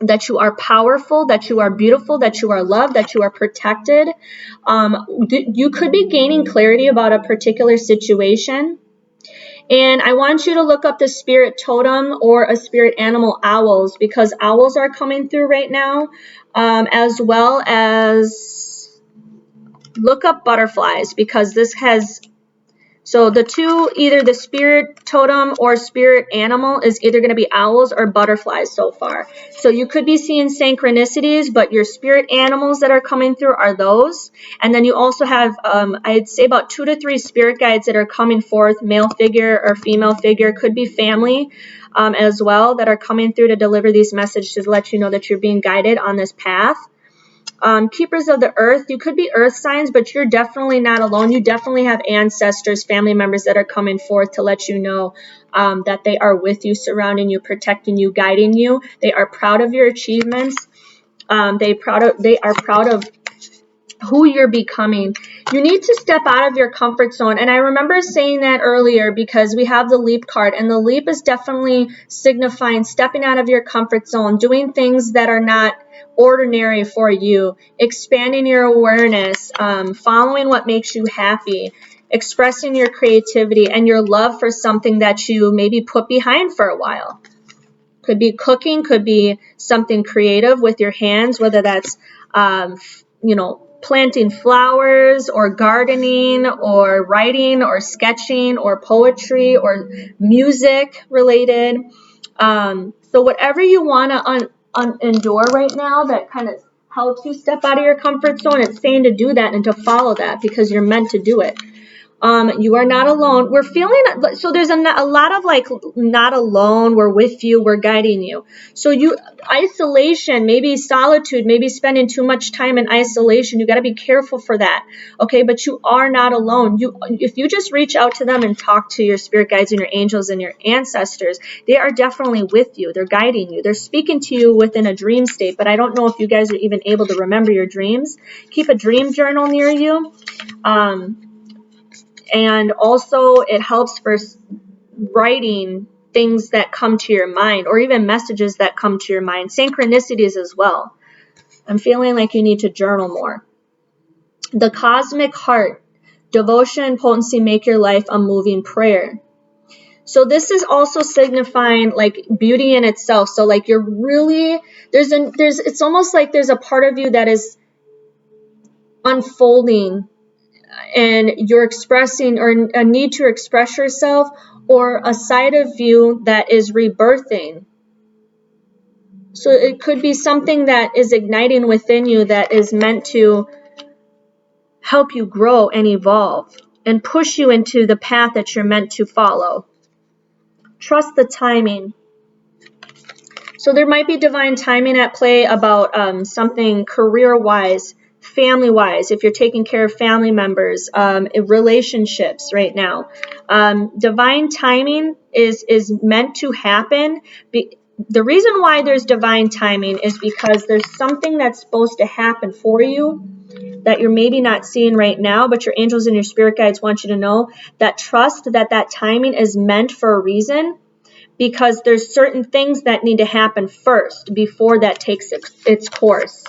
that you are powerful, that you are beautiful, that you are loved, that you are protected. You could be gaining clarity about a particular situation. And I want you to look up the spirit totem or a spirit animal, owls, because owls are coming through right now, as well as look up butterflies because this has... So the two, either the spirit totem or spirit animal is either going to be owls or butterflies so far. So you could be seeing synchronicities, but your spirit animals that are coming through are those. And then you also have, I'd say about 2 to 3 spirit guides that are coming forth, male figure or female figure, could be family as well, that are coming through to deliver these messages to let you know that you're being guided on this path. Keepers of the earth, you could be earth signs, but you're definitely not alone. You definitely have ancestors, family members that are coming forth to let you know that they are with you, surrounding you, protecting you, guiding you. They are proud of your achievements. They are proud of who you're becoming. You need to step out of your comfort zone. And I remember saying that earlier because we have the leap card, and the leap is definitely signifying stepping out of your comfort zone, doing things that are not ordinary for you, expanding your awareness, following what makes you happy, expressing your creativity and your love for something that you maybe put behind for a while. Could be cooking, could be something creative with your hands, whether that's, planting flowers or gardening or writing or sketching or poetry or music related. So whatever you want to endure right now that kind of helps you step out of your comfort zone, it's saying to do that and to follow that because you're meant to do it. You are not alone. We're feeling, so there's a lot of like, not alone, we're with you, we're guiding you. So isolation, maybe solitude, maybe spending too much time in isolation, you got to be careful for that. Okay, but you are not alone. If you just reach out to them and talk to your spirit guides and your angels and your ancestors, they are definitely with you. They're guiding you. They're speaking to you within a dream state, but I don't know if you guys are even able to remember your dreams. Keep a dream journal near you. And also it helps for writing things that come to your mind or even messages that come to your mind. Synchronicities as well. I'm feeling like you need to journal more. The cosmic heart. Devotion and potency make your life a moving prayer. So this is also signifying like beauty in itself. So like you're really, it's almost like there's a part of you that is unfolding and you're expressing or a need to express yourself or a side of you that is rebirthing. So it could be something that is igniting within you that is meant to help you grow and evolve and push you into the path that you're meant to follow. Trust the timing. So there might be divine timing at play about something career-wise, family-wise, if you're taking care of family members, relationships right now. Divine timing is meant to happen. The reason why there's divine timing is because there's something that's supposed to happen for you that you're maybe not seeing right now, but your angels and your spirit guides want you to know that trust that timing is meant for a reason, because there's certain things that need to happen first before that takes its course.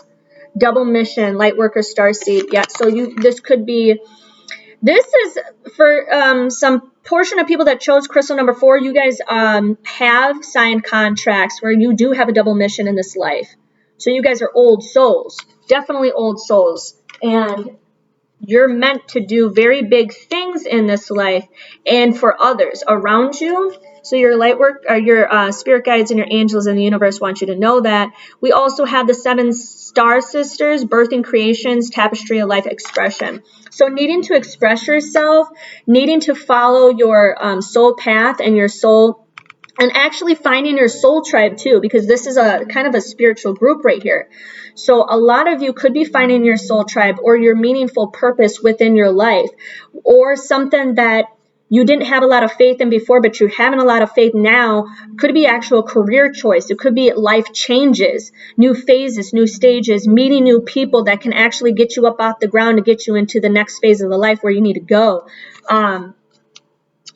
Double mission, light worker, starseed. Yeah, so this is for some portion of people that chose crystal number 4, you guys have signed contracts where you do have a double mission in this life. So you guys are old souls, definitely old souls. And you're meant to do very big things in this life and for others around you. So your light work, or your spirit guides and your angels in the universe want you to know that. We also have the 7 star sisters, birthing creations, tapestry of life expression. So needing to express yourself, needing to follow your soul path and your soul, and actually finding your soul tribe too, because this is a kind of a spiritual group right here. So a lot of you could be finding your soul tribe or your meaningful purpose within your life, or something that you didn't have a lot of faith in before, but you're having a lot of faith now. Could be actual career choice. It could be life changes, new phases, new stages, meeting new people that can actually get you up off the ground to get you into the next phase of the life where you need to go.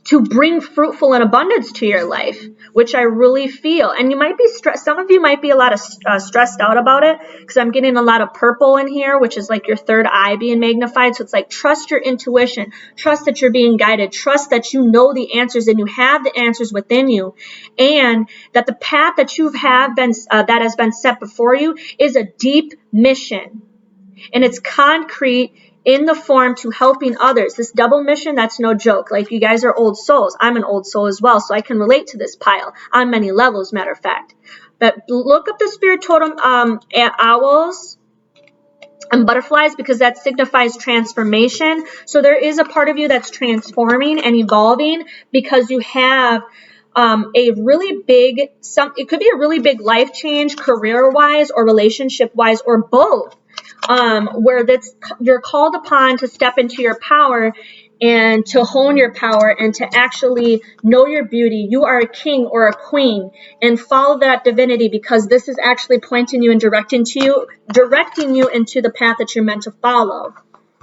To bring fruitful and abundance to your life, which I really feel. And you might be stressed. Some of you might be a lot of stressed out about it, because I'm getting a lot of purple in here, which is like your third eye being magnified. So it's like, trust your intuition, trust that you're being guided, trust that you know the answers and you have the answers within you, and that the path that you have been that has been set before you is a deep mission, and it's concrete in the form to helping others. This double mission, that's no joke. Like, you guys are old souls. I'm an old soul as well, so I can relate to this pile on many levels, matter of fact. But look up the spirit totem owls and butterflies, because that signifies transformation. So there is a part of you that's transforming and evolving, because you have a really big, it could be a really big life change, career-wise or relationship-wise, or both. Where you're called upon to step into your power and to hone your power and to actually know your beauty. You are a king or a queen, and follow that divinity, because this is actually pointing you and directing you into the path that you're meant to follow.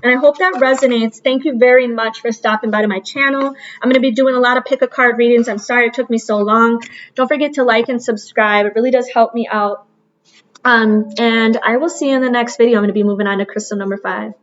And I hope that resonates. Thank you very much for stopping by to my channel. I'm going to be doing a lot of pick a card readings. I'm sorry it took me so long. Don't forget to like and subscribe. It really does help me out. And I will see you in the next video. I'm going to be moving on to crystal number 5.